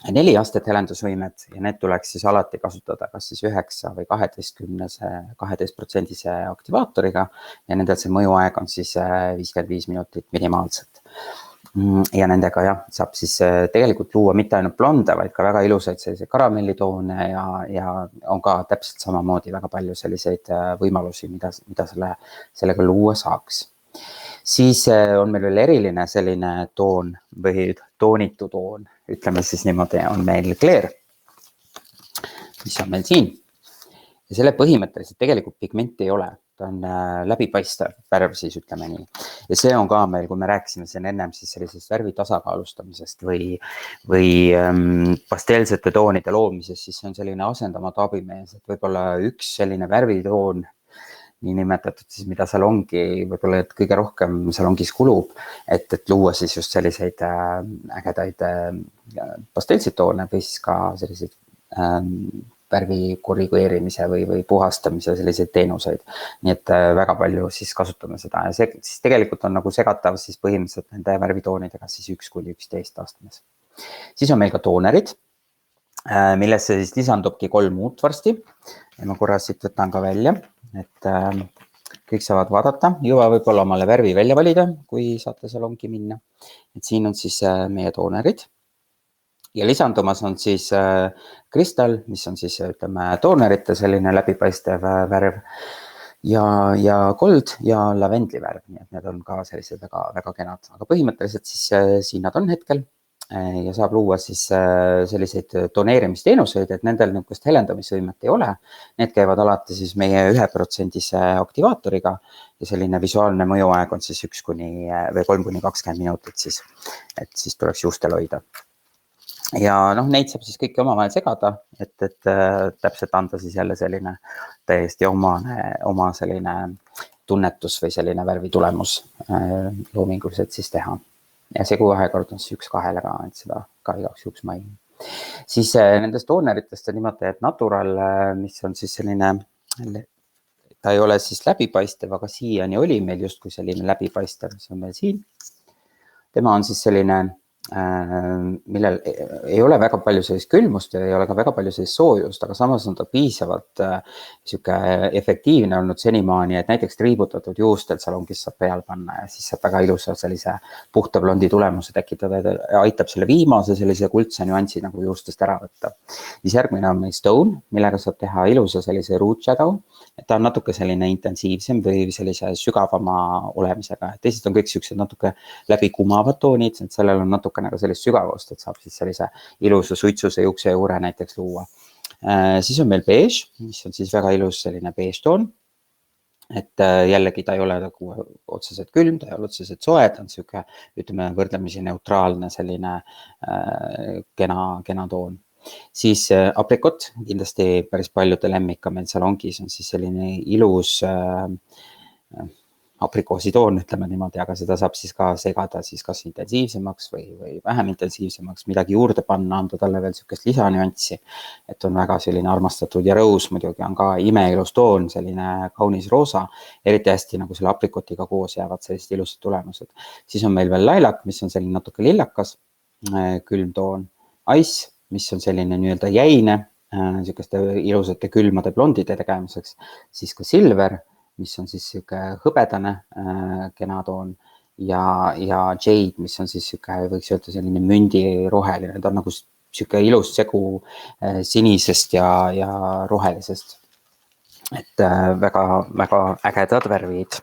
4 astet helendusvõimet ja need tuleks siis alati kasutada kas siis 9 või 12% aktivaatoriga ja nendel see mõjuaeg on siis 55 minutit minimaalselt. Ja nendega jah, saab siis tegelikult luua mitte ainult blonde, vaid ka väga ilusaid selliseid karamellitoone ja on ka täpselt samamoodi väga palju selliseid võimalusi, mida sellega luua saaks. Siis on meil veel eriline selline toon või toonitu toon, ütleme siis niimoodi, on meil Clear, mis on meil siin. Ja selle põhimõtteliselt tegelikult pigmenti ei ole, ta on läbipaistev värv siis ütleme nii. Ja see on ka meil, kui me rääkisime siin ennem siis sellisest värvi tasakaalustamisest või pasteelsete toonide loomisest, siis see on selline asendamatu abimees, et võib-olla üks selline värvitoon, nii nimetatud siis, mida salongi, võib-olla et kõige rohkem salongis kulub, et luua siis just selliseid ägedaid pasteelseid toone või siis ka selliseid värvi korrigeerimise või puhastamise selliseid teenuseid. Nii et väga palju siis kasutame seda ja see siis tegelikult on nagu segatav siis põhimõtteliselt nende värvitoonidega siis 1 kuni 11 astmes. Siis on meil ka toonerid, millesse siis lisandubki 3 uut varsti ja ma korra siit võtan ka välja. Et kõik saavad vaadata, juba võib-olla omale värvi välja valida, kui saate salongi minna. Et siin on siis meie toonerid ja lisandumas on siis Crystal, mis on siis ütleme toonerite selline läbipaistev värv ja Gold ja lavendli värv, nii et need on ka sellised väga, väga kenad, aga põhimõtteliselt siis siin nad on hetkel. Ja saab luua siis selliseid toneerimisteenuseid, et nendel niisugust helendamisvõimet ei ole. Need käivad alati siis meie 1% aktivaatoriga ja selline visuaalne mõjuaeg on siis 1 kuni või 3 kuni 20 minutit siis, et siis tuleks juustel hoida. ja noh, neid saab siis kõiki omavahel segada, et täpselt anda siis jälle selline täiesti oma selline tunnetus või selline värvitulemus loominguliselt siis teha. Ja seguvahekord on siis 1:2, et seda ka igaks juhuks mainin. Siis nendest tooneritest on niimoodi, et Natural, mis on siis selline, ta ei ole siis läbipaistev, aga siiani oli meil justkui selline läbipaistev, see on meil siin. Tema on siis selline, millel ei ole väga palju sellist külmust ja ei ole ka väga palju sellist soojust, aga samas on ta piisavalt sihuke efektiivne olnud senimaani, et näiteks triibutatud juustel salongis saab peal panna ja siis saab väga ilusa sellise puhta blondi tulemuse tekitada ja aitab selle viimase sellise kuldse nüansi nagu juustest ära võtta. Siis järgmine on meil Stone, millega saab teha ilusa sellise root shadow, et ta on natuke selline intensiivsem või sellise sügavama olemisega. Teised on kõik siuksed natuke läbi kumavad toonid, et sellel on natukene ka sellist sügavust, et saab siis sellise ilusa suitsuse juukse juure näiteks luua. Siis on meil beige, mis on siis väga ilus selline beige toon. Et jällegi ta ei ole nagu otseselt külm, ta ei ole otseselt soe, ta on siuke, ütleme, võrdlemisi neutraalne selline kena toon. Siis aprikot, kindlasti päris paljude lemmika meil salongis on siis selline ilus aprikoositoon, ütleme niimoodi, aga seda saab siis ka segada siis kas intensiivsemaks või vähem intensiivsemaks, midagi juurde panna, anda talle veel sükest lisanüanssi, et on väga selline armastatud ja rõus muidugi on ka imeilus toon, selline kaunis roosa, eriti hästi nagu selle aprikotiga koos jäävad sellised ilusad tulemused. Siis on meil veel lilac, mis on selline natuke lillakas, külm toon, ice, mis on selline nii-öelda jäine, sükeste ilusate külmade blondide tegemiseks, siis ka silver, mis on siis siuke hõbedane kena toon ja jade, mis on siis siuke, võiks öelda selline mündiroheline, ta on nagu siuke ilus segu sinisest ja rohelisest. Et väga ägedad värvid,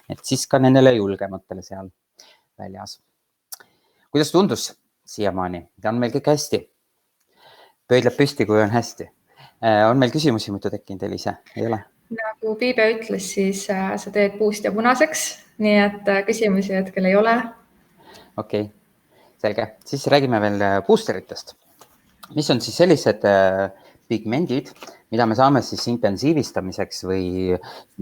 et siis ka nendele julgematele seal väljas. Kuidas tundus siiamaani? On meil kõik hästi? Pöidleb püsti, kui on hästi. On meil küsimusi muidu tekkinud, Elise? Ei ole? Nagu Piibe ütles, siis sa teed puust ja punaseks, nii et küsimusi hetkel ei ole. Okei, selge. Siis räägime veel boosteritest. Mis on siis sellised pigmendid, mida me saame siis intensiivistamiseks või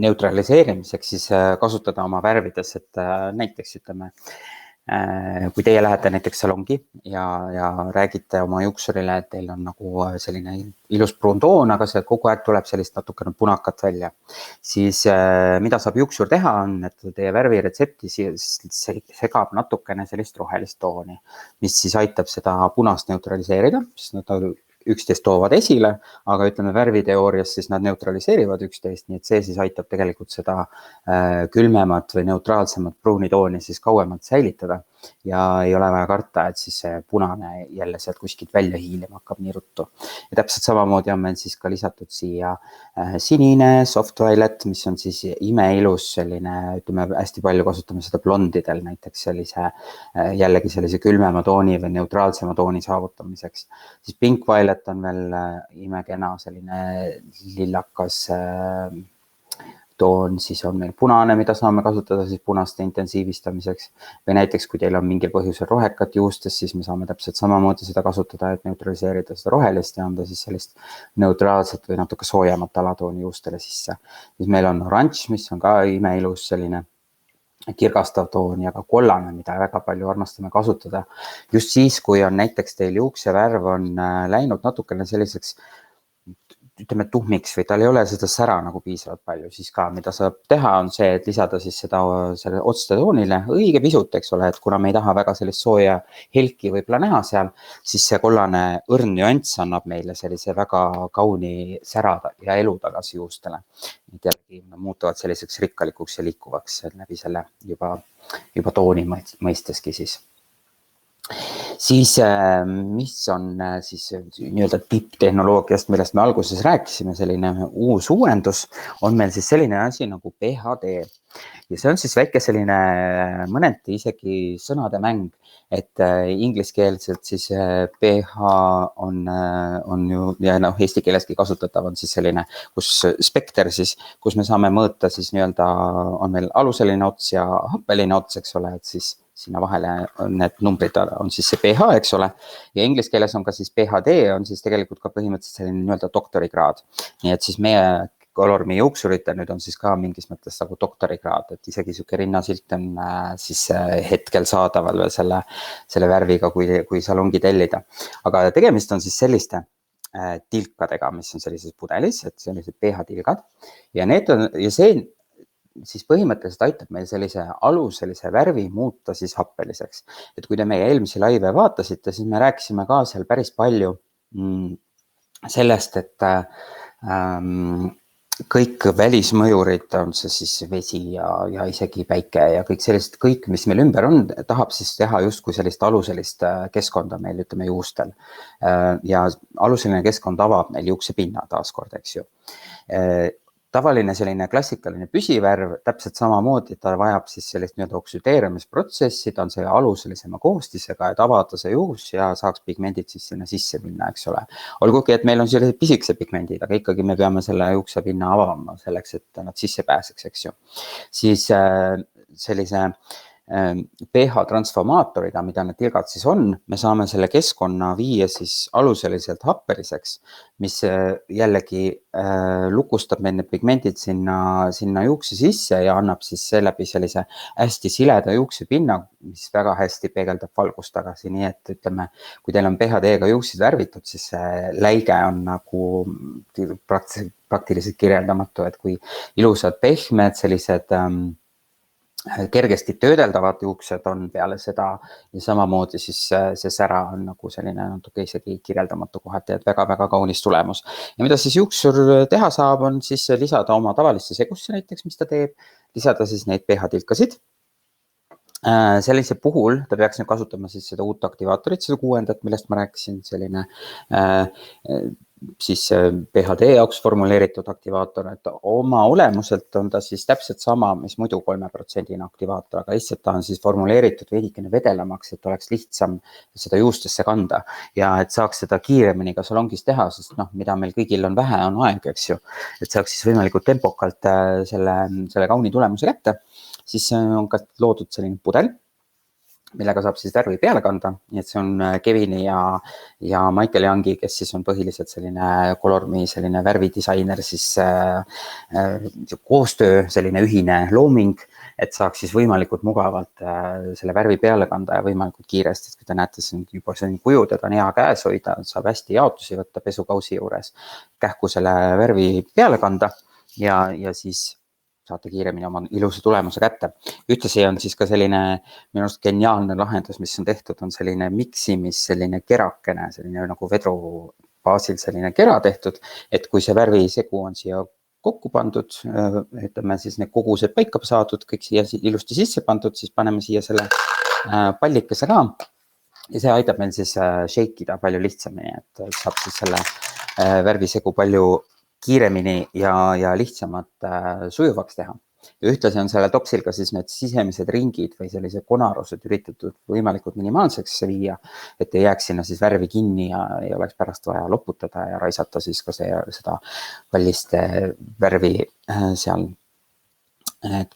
neutraliseerimiseks siis kasutada oma värvides, et näiteks ütleme, kui teie lähete näiteks salongi ja räägite oma juuksurile, et teil on nagu selline ilus pruun toon, aga see kogu aeg tuleb sellist natukene punakat välja, siis mida saab juuksur teha on, et teie värviretsepti segab natukene sellist rohelist tooni, mis siis aitab seda punast neutraliseerida, sest nad üksteist toovad esile, aga ütleme värviteoorias siis nad neutraliseerivad üksteist, nii et see siis aitab tegelikult seda külmemat või neutraalsemat pruunitooni siis kauemalt säilitada ja ei ole vaja karta, et siis see punane jälle sealt kuskilt välja hiilima hakkab nii ruttu. Ja täpselt samamoodi on meil siis ka lisatud siia sinine soft violet, mis on siis imeilus selline, ütleme hästi palju kasutame seda blondidel näiteks sellise jällegi sellise külmema tooni või neutraalsema tooni saavutamiseks. Siis pink violet on veel imekena selline lillakas toon, siis on meil punane, mida saame kasutada siis punaste intensiivistamiseks või näiteks kui teil on mingil põhjusel rohekat juustes, siis me saame täpselt samamoodi seda kasutada, et neutraliseerida seda rohelist ja anda siis sellist neutraalset või natuke soojemat alatooni juustele sisse. Siis meil on oranž, mis on ka imeilus selline kirgastav toon ja ka kollane, mida väga palju armastame kasutada. Just siis, kui on näiteks teil juuksevärv on läinud natukene selliseks ütleme tuhmiks või tal ei ole seda sära nagu piisavalt palju, siis ka mida saab teha on see, et lisada siis seda selle otsetoonile õige pisut, eks ole, et kuna me ei taha väga sellist sooja helki võib-olla näha seal, siis see kollane õrn nüanss annab meile sellise väga kauni sära ja elu tagasi juustele. Et jällegi muutuvad selliseks rikkalikuks ja liikuvaks läbi selle juba tooni mõisteski siis. Siis mis on siis nii-öelda tipptehnoloogiast, millest me alguses rääkisime, selline uus uuendus, on meil siis selline asi nagu PHD. Ja see on siis väike selline mõneti isegi sõnade mäng, et ingliskeelselt siis PH on ju, ja eesti keeleski kasutatav on siis selline, kus spekter siis, kus me saame mõõta siis nii-öelda, on meil aluseline ots ja happeline ots, eks ole, et siis sinna vahele on need numbrid on siis see pH, eks ole, ja inglise keeles on ka siis PhD on siis tegelikult ka põhimõtteliselt selline nii-öelda doktorikraad. Nii et siis meie Colormi juuksuritel nüüd on siis ka mingis mõttes nagu doktorikraad, et isegi siuke rinnasilt on siis hetkel saadaval veel selle värviga, kui salongi tellida. Aga tegemist on siis selliste tilkadega, mis on sellises pudelis, et sellised pH-tilgad ja see siis põhimõtteliselt aitab meil sellise värvi muuta siis happeliseks. Et kui te meie eelmisi laive vaatasite, siis me rääkisime ka seal päris palju sellest, et kõik välismõjurid, on see siis vesi ja isegi päike ja kõik, mis meil ümber on, tahab siis teha justkui sellist aluselist keskkonda meil, ütleme, juustel. Ja aluseline keskkond avab meil juuksepinna taaskord, eks ju. Tavaline selline klassikaline püsivärv, täpselt samamoodi, ta vajab siis sellist nii-öelda oksüdeerumisprotsessi, ta on selle aluselisema koostisega, et avada see juhus ja saaks pigmendid siis sinna sisse minna, eks ole. Olgugi, et meil on sellised pisikesed pigmendid, aga ikkagi me peame selle juuksepinna avama selleks, et nad sisse pääseks, eks ju. Siis sellise pH transformaatoriga, mida need tilgad siis on, me saame selle keskkonna viia siis aluseliselt happeliseks, mis jällegi lukustab meil need pigmendid sinna juukse sisse ja annab siis seeläbi sellise hästi sileda juuksepinna, mis väga hästi peegeldab valgust tagasi. Nii et ütleme, kui teil on PhD-ga juuksid värvitud, siis see läige on nagu praktiliselt kirjeldamatu, et kui ilusad pehmed sellised kergesti töödeldavad juuksed on peale seda ja samamoodi siis see sära on nagu selline natuke isegi kirjeldamatu kohati, et väga-väga kaunis tulemus. Ja mida siis juuksur teha saab, on siis lisada oma tavalisse segusse näiteks, mis ta teeb, lisada siis neid pH-tilkasid. Sellise puhul ta peaks nüüd kasutama siis seda uut aktivaatorit, seda 6., millest ma rääkisin, selline siis PhD jaoks formuleeritud aktivaator, et oma olemuselt on ta siis täpselt sama, mis muidu 3% aktivaator, aga lihtsalt ta on siis formuleeritud veidikene vedelamaks, et oleks lihtsam seda juustesse kanda ja et saaks seda kiiremini ka salongis teha, sest mida meil kõigil on vähe, on aeg, eks ju, et saaks siis võimalikult tempokalt selle kauni tulemuse kätte, siis on ka loodud selline pudel, millega saab siis värvi peale kanda, nii et see on Kevini ja Michael Youngi, kes siis on põhiliselt selline Colormi selline värvidisainer, siis koostöö, selline ühine looming, et saaks siis võimalikult mugavalt selle värvi peale kanda ja võimalikult kiiresti, et kui te näete, siin juba selline kuju, teda on hea käes hoida, saab hästi jaotusi võtta pesukausi juures, kähku selle värvi peale kanda ja siis saate kiiremini oma ilusa tulemuse kätte. Ühtlasi on siis ka selline minu arust geniaalne lahendus, mis on tehtud, on selline miksimis, selline kerakene, selline nagu vedru baasil selline kera tehtud, et kui see värvisegu on siia kokku pandud, ütleme siis need kogused paika saadud, kõik siia ilusti sisse pandud, siis paneme siia selle pallikese ka ja see aitab meil siis shake ida palju lihtsamini, et saab siis selle värvisegu palju kiiremini ja lihtsamalt sujuvaks teha. Ja ühtlasi on selle topsil ka siis need sisemised ringid või sellised konarused üritatud võimalikult minimaalseks viia, et ei jääks sinna siis värvi kinni ja ei oleks pärast vaja loputada ja raisata siis ka seda kallist värvi seal, et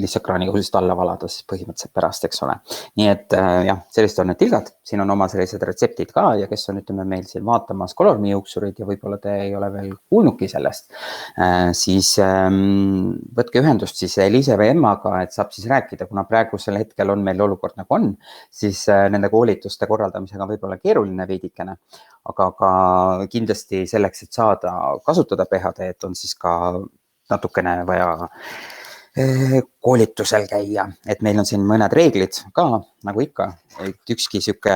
lihtsalt kraaniga just alla valada siis põhimõtteliselt pärast, eks ole. Nii et jah, sellised on need tilgad, siin on oma sellised retseptid ka ja kes on, ütleme, meil siin vaatamas Colormi juuksurid ja võib-olla te ei ole veel kuulnudki sellest, siis võtke ühendust siis Eliise või Emmaga, et saab siis rääkida, kuna praegusel hetkel on meil olukord nagu on, siis nende koolituste korraldamisega võib-olla keeruline veidikene, aga ka kindlasti selleks, et saada kasutada PhD-d, on siis ka natukene vaja koolitusel käia, et meil on siin mõned reeglid ka, nagu ikka, et ükski sihuke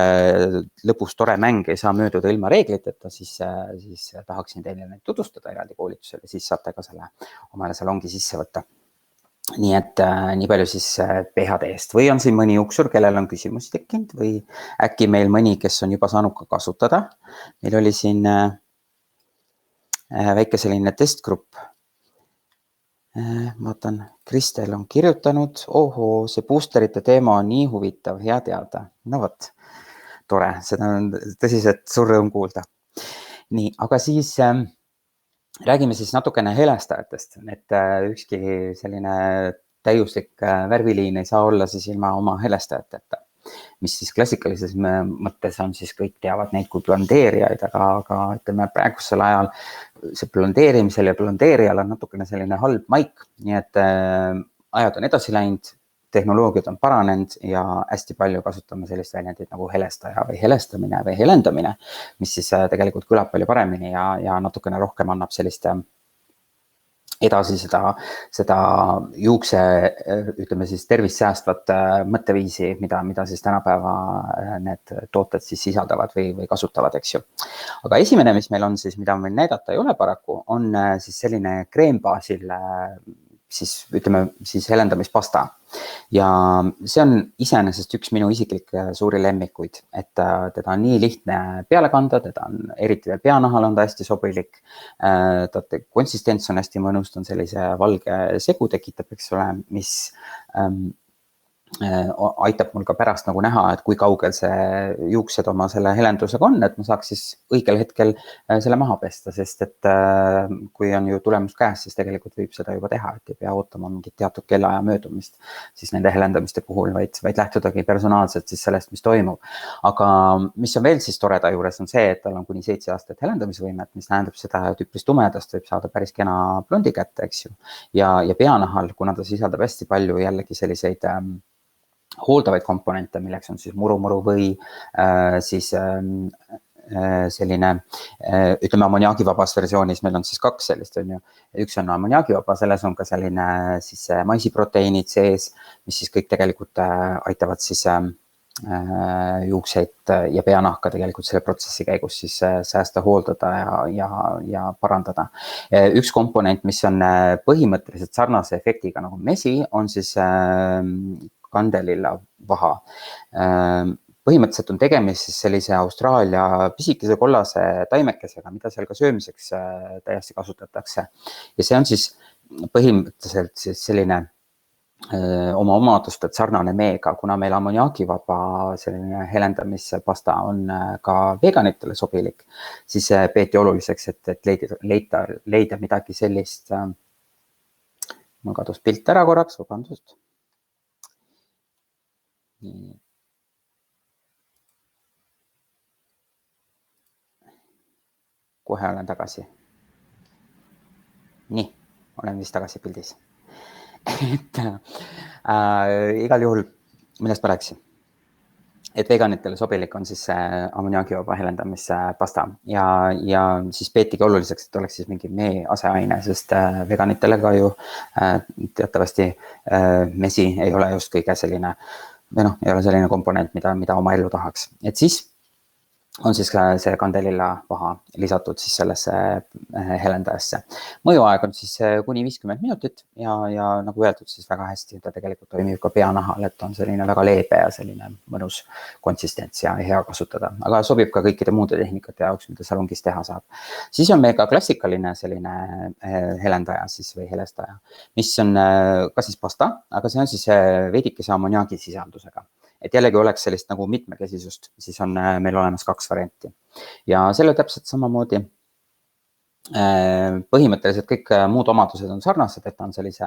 lõpus tore mäng ei saa mööduda ilma reegliteta, siis tahaksin teile neid tutvustada eraldi koolitusel ja siis saate ka selle omale salongi sisse võtta. Nii et nii palju siis PhD-st või on siin mõni juuksur, kellel on küsimusi tekkinud või äkki meil mõni, kes on juba saanud ka kasutada. Meil oli siin väike selline testgrupp. Vaatan, Kristel on kirjutanud, ohoo, see boosterite teema on nii huvitav, hea teada. No võt, tore, seda on tõsiselt suur rõõm kuulda. Nii, aga siis räägime siis natukene helestajatest, et ükski selline täiuslik värviliin ei saa olla siis ilma oma helestajateta, mis siis klassikalises mõttes on siis kõik teavad neid kui blondeerijaid, aga ütleme praegusel ajal see blondeerimisel ja blondeerijal on natukene selline halb maik, nii et ajad on edasi läinud, tehnoloogiad on paranenud ja hästi palju kasutame sellist väljendit nagu helestaja või helestamine või helendamine, mis siis tegelikult kõlab palju paremini ja natukene rohkem annab sellist edasi seda juukse, ütleme siis tervist säästvat mõtteviisi, mida siis tänapäeva need tooted siis sisaldavad või kasutavad, eks ju. Aga esimene, mis meil on siis, mida meil näidata ei ole paraku, on siis selline kreembaasil siis ütleme siis helendamispasta ja see on iseenesest üks minu isiklikke suuri lemmikuid, et teda on nii lihtne peale kanda, teda on eriti veel peanahal on ta hästi sobilik, konsistents on hästi mõnus, on sellise valge segu tekitab, eks ole, mis aitab mul ka pärast nagu näha, et kui kaugel see juuksed oma selle helendusega on, et ma saaks siis õigel hetkel selle maha pesta, sest et kui on ju tulemus käes, siis tegelikult võib seda juba teha, et ei pea ootama mingit teatud kellaaja möödumist siis nende helendamiste puhul, vaid lähtudagi personaalselt siis sellest, mis toimub. Aga mis on veel siis toreda juures on see, et tal on kuni 7 aastat helendamisvõimet, mis tähendab seda, et üpris tumedast võib saada päris kena blondi kätte, eks ju. Ja peanahal, kuna ta sisaldab hästi palju jällegi selliseid hooldavaid komponente, milleks on siis muru või siis selline, ütleme ammoniaagivabas versioonis, meil on siis 2 sellist, on ju. Üks on ammoniaagivaba, selles on ka selline siis maisiproteiinid sees, mis siis kõik tegelikult aitavad siis juukseid ja peanahka tegelikult selle protsessi käigus siis säästa, hooldada ja parandada. Üks komponent, mis on põhimõtteliselt sarnase efektiga nagu mesi, on siis kandelilla vaha. Põhimõtteliselt on tegemist siis sellise Austraalia pisikese kollase taimekesega, mida seal ka söömiseks täiesti kasutatakse. Ja see on siis põhimõtteliselt siis selline oma omadustelt sarnane meega, kuna meil ammoniaagivaba selline helendamispasta on ka veganitele sobilik, siis peeti oluliseks, et leida midagi sellist. Mul kadus pilt ära korraks, vabandust. Kohe olen tagasi. Nii, olen vist tagasi pildis. Et igal juhul, millest ma rääkisin? Et veganitele sobilik on siis ammoniaagivaba helendamispasta ja siis peetigi oluliseks, et oleks siis mingi mee aseaine, sest veganitele ka ju teatavasti mesi ei ole just kõige selline, või ei ole selline komponent, mida oma ellu tahaks. Et siis on siis see kandelilla vaha lisatud siis sellesse helendajasse. Mõjuaeg on siis kuni 50 minutit ja nagu öeldud, siis väga hästi ta tegelikult toimib ka peanahal, et on selline väga leebe ja selline mõnus konsistents ja hea kasutada, aga sobib ka kõikide muude tehnikate jaoks, mida salongis teha saab. Siis on meil ka klassikaline selline helendaja siis või helestaja, mis on ka siis pasta, aga see on siis veidikese ammoniaagi sisaldusega. Et jällegi oleks sellist nagu mitmekesisust, siis on meil olemas 2 varianti. Ja selle täpselt samamoodi põhimõtteliselt kõik muud omadused on sarnased, et on sellise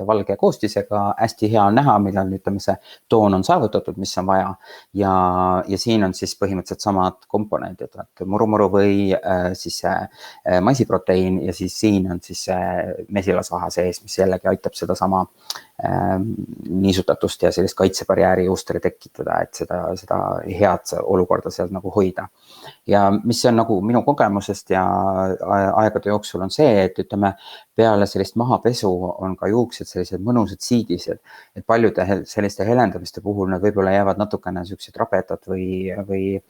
valge koostisega, hästi hea on näha, millal ütleme see toon on saavutatud, mis on vaja. Ja siin on siis põhimõtteliselt samad komponendid, et muru või siis maisiproteiin ja siis siin on siis mesilasvaha sees, mis jällegi aitab seda sama niisutatust ja sellist kaitsebarjääri juustele tekitada, et seda head olukorda seal nagu hoida. Ja mis on nagu minu kogemusest ja aegade jooksul on see, et ütleme peale sellist mahapesu on ka juuksed sellised mõnusad siidised, et paljude selliste helendamiste puhul nad võib-olla jäävad natukene sellised rabedad või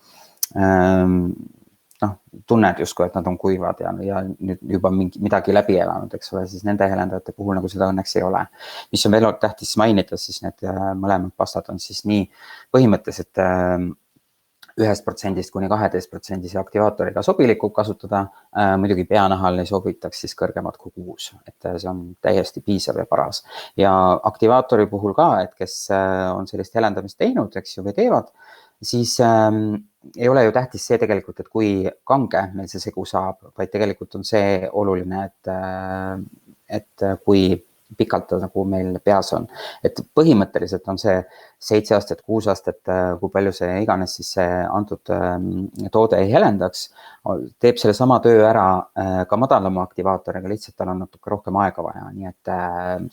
tunned justkui, et nad on kuivad ja nüüd juba midagi läbi elanud, eks ole, siis nende helendajate puhul nagu seda õnneks ei ole. Mis on veel tähtis mainida, siis need mõlemad pastad on siis nii põhimõtteliselt 1% kuni 12% aktivaatoriga sobilikud kasutada, muidugi peanahal ei sobitaks siis kõrgemad kui 6, et see on täiesti piisav ja paras. Ja aktivaatori puhul ka, et kes on sellist helendamist teinud, eks ju, või teevad, siis ei ole ju tähtis see tegelikult, et kui kange meil see segu saab, vaid tegelikult on see oluline, et kui pikalt nagu meil peas on. Et põhimõtteliselt on see 7 aastat, 6 aastat, kui palju see iganes siis see antud toode ei helendaks, teeb selle sama töö ära ka madalama aktivaatoriga, lihtsalt tal on natuke rohkem aega vaja, nii et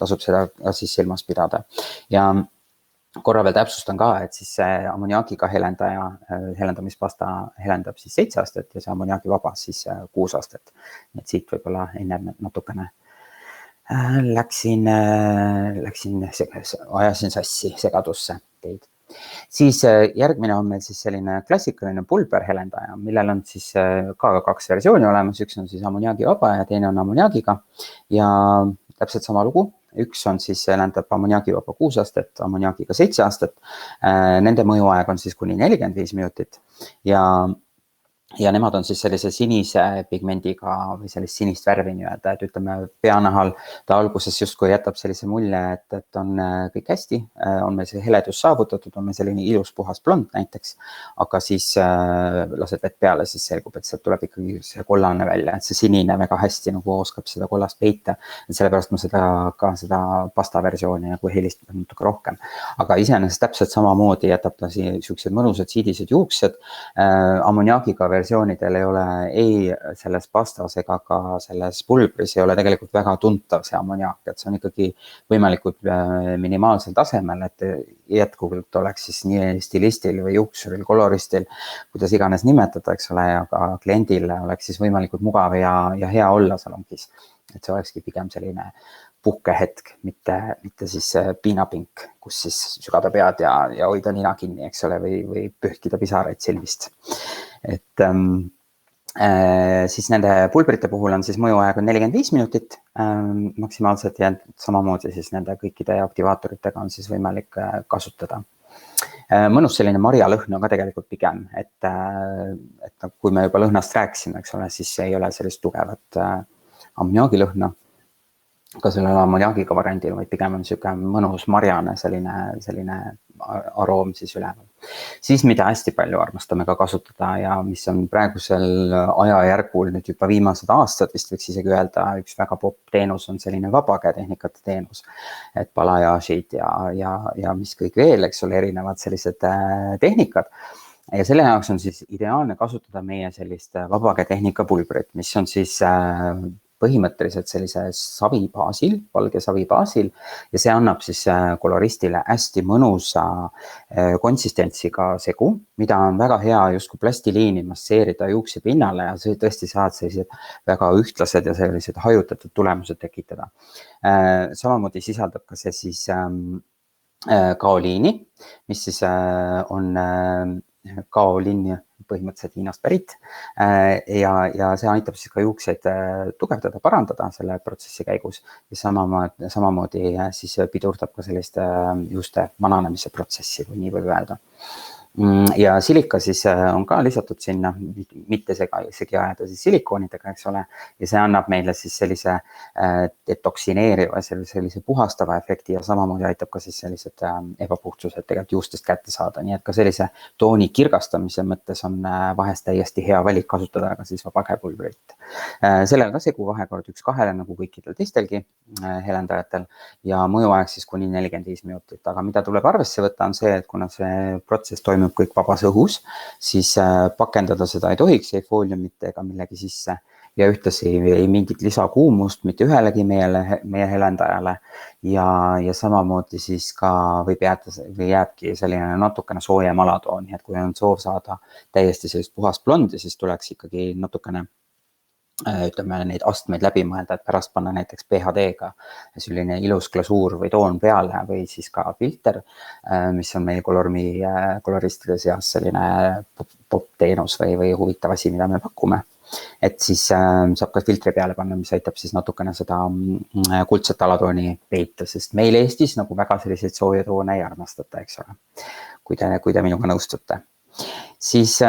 tasub seda siis silmas pidada. Ja korra veel täpsustan ka, et siis see ammoniaagiga helendaja, helendamispasta helendab siis 7 aastat ja see ammoniaagi vabas siis 6 aastat. Et siit võib-olla enne natukene ajasin sassi segadusse teid. Siis järgmine on meil siis selline klassikaline pulberhelendaja, millel on siis ka 2 versiooni olemas, üks on siis ammoniaagi vaba ja teine on ammoniaagiga ja täpselt sama lugu. Üks on siis helendab ammoniaagi vaba 6 aastat, ammoniaagiga 7 aastat. Nende mõjuaeg on siis kuni 45 minutit ja nemad on siis sellise sinise pigmendiga või sellist sinist värvi nii-öelda, et ütleme peanahal ta alguses justkui jätab sellise mulje, et on kõik hästi, on meil see heledus saavutatud, on meil selline ilus puhas blond näiteks, aga siis lased vett peale, siis selgub, et sealt tuleb ikkagi see kollane välja, et see sinine väga hästi nagu oskab seda kollast peita, et sellepärast ma seda pasta versiooni nagu helistab natuke rohkem. Aga iseenesest täpselt samamoodi jätab ta siuksed mõnusad siidised juuksed, ammoniaagiga versioonidel ei ole ei selles pastas ega ka selles pulbris ei ole tegelikult väga tuntav see ammoniaak, et see on ikkagi võimalikult minimaalsel tasemel, et jätkuvalt oleks siis nii stilistil või juuksuril, koloristil, kuidas iganes nimetada, eks ole, aga kliendil oleks siis võimalikult mugav ja hea olla salongis. Et see olekski pigem selline puhkehetk, mitte siis piinapink, kus siis sügada pead ja hoida nina kinni, eks ole, või pühkida pisaraid silmist. Et siis nende pulbrite puhul on siis mõjuaeg on 45 minutit maksimaalselt ja samamoodi siis nende kõikide aktivaatoritega on siis võimalik kasutada. Mõnus selline marjalõhn on ka tegelikult pigem, et kui me juba lõhnast rääkisime, eks ole, siis ei ole sellist tugevat ammoniaagilõhna ka sellele ammoniaagiga variandil, vaid pigem on niisugune mõnus marjane selline aroom siis üleval. Siis mida hästi palju armastame ka kasutada ja mis on praegusel ajajärgul nüüd juba viimased aastad, vist võiks isegi öelda, üks väga popp teenus on selline vabakäetehnikate teenus, et balajaažid ja mis kõik veel, eks ole, erinevad sellised tehnikad. Ja selle jaoks on siis ideaalne kasutada meie sellist vabakäetehnika pulbrit, mis on siis põhimõtteliselt sellise savi baasil, valge savi baasil ja see annab siis koloristile hästi mõnusa konsistentsiga segu, mida on väga hea justkui plastiliini masseerida juukse pinnale ja see tõesti saad sellised väga ühtlased ja sellised hajutatud tulemused tekitada. Samamoodi sisaldab ka see siis kaoliini, mis siis on kaoliin põhimõtteliselt Hiinast pärit ja see aitab siis ka juukseid tugevdada, parandada selle protsessi käigus ja samamoodi siis pidurdab ka sellist juuste vananemise protsessi, kui nii võib öelda. Ja silika siis on ka lisatud sinna, mitte segi ajada siis silikoonidega, eks ole, ja see annab meile siis sellise detoksineeriva, sellise puhastava efekti ja samamoodi aitab ka siis sellised ebapuhtsused tegelikult juustest kätte saada, nii et ka sellise tooni kirgastamise mõttes on vahest täiesti hea valik kasutada ka siis vabakäepulbrit. Sellel ka segu vahekord 1:2 nagu kõikidel teistelgi helendajatel ja mõjuaeg siis kuni 45 minutit, aga mida tuleb arvesse võtta on see, et kuna see protsess toimub kõik vabas õhus, siis pakendada seda ei tohiks, ei fooliumit ega millegi sisse ja ühtlasi ei mingit lisakuumust mitte ühelegi meie helendajale ja samamoodi siis ka jääbki selline natukene soojem alatoon, nii et kui on soov saada täiesti sellist puhast blondi, siis tuleks ikkagi natukene ütleme neid astmeid läbi mõelda, et pärast panna näiteks PHD-ga selline ilus glasuur või toon peale või siis ka filter, mis on meie koloristide seas selline pop teenus või huvitav asi, mida me pakume. Et siis saab ka filtri peale panna, mis aitab siis natukene seda kuldset alatooni peita, sest meil Eestis nagu väga selliseid sooja toone ei armastata, eks ole, kui te minuga nõustute. Siis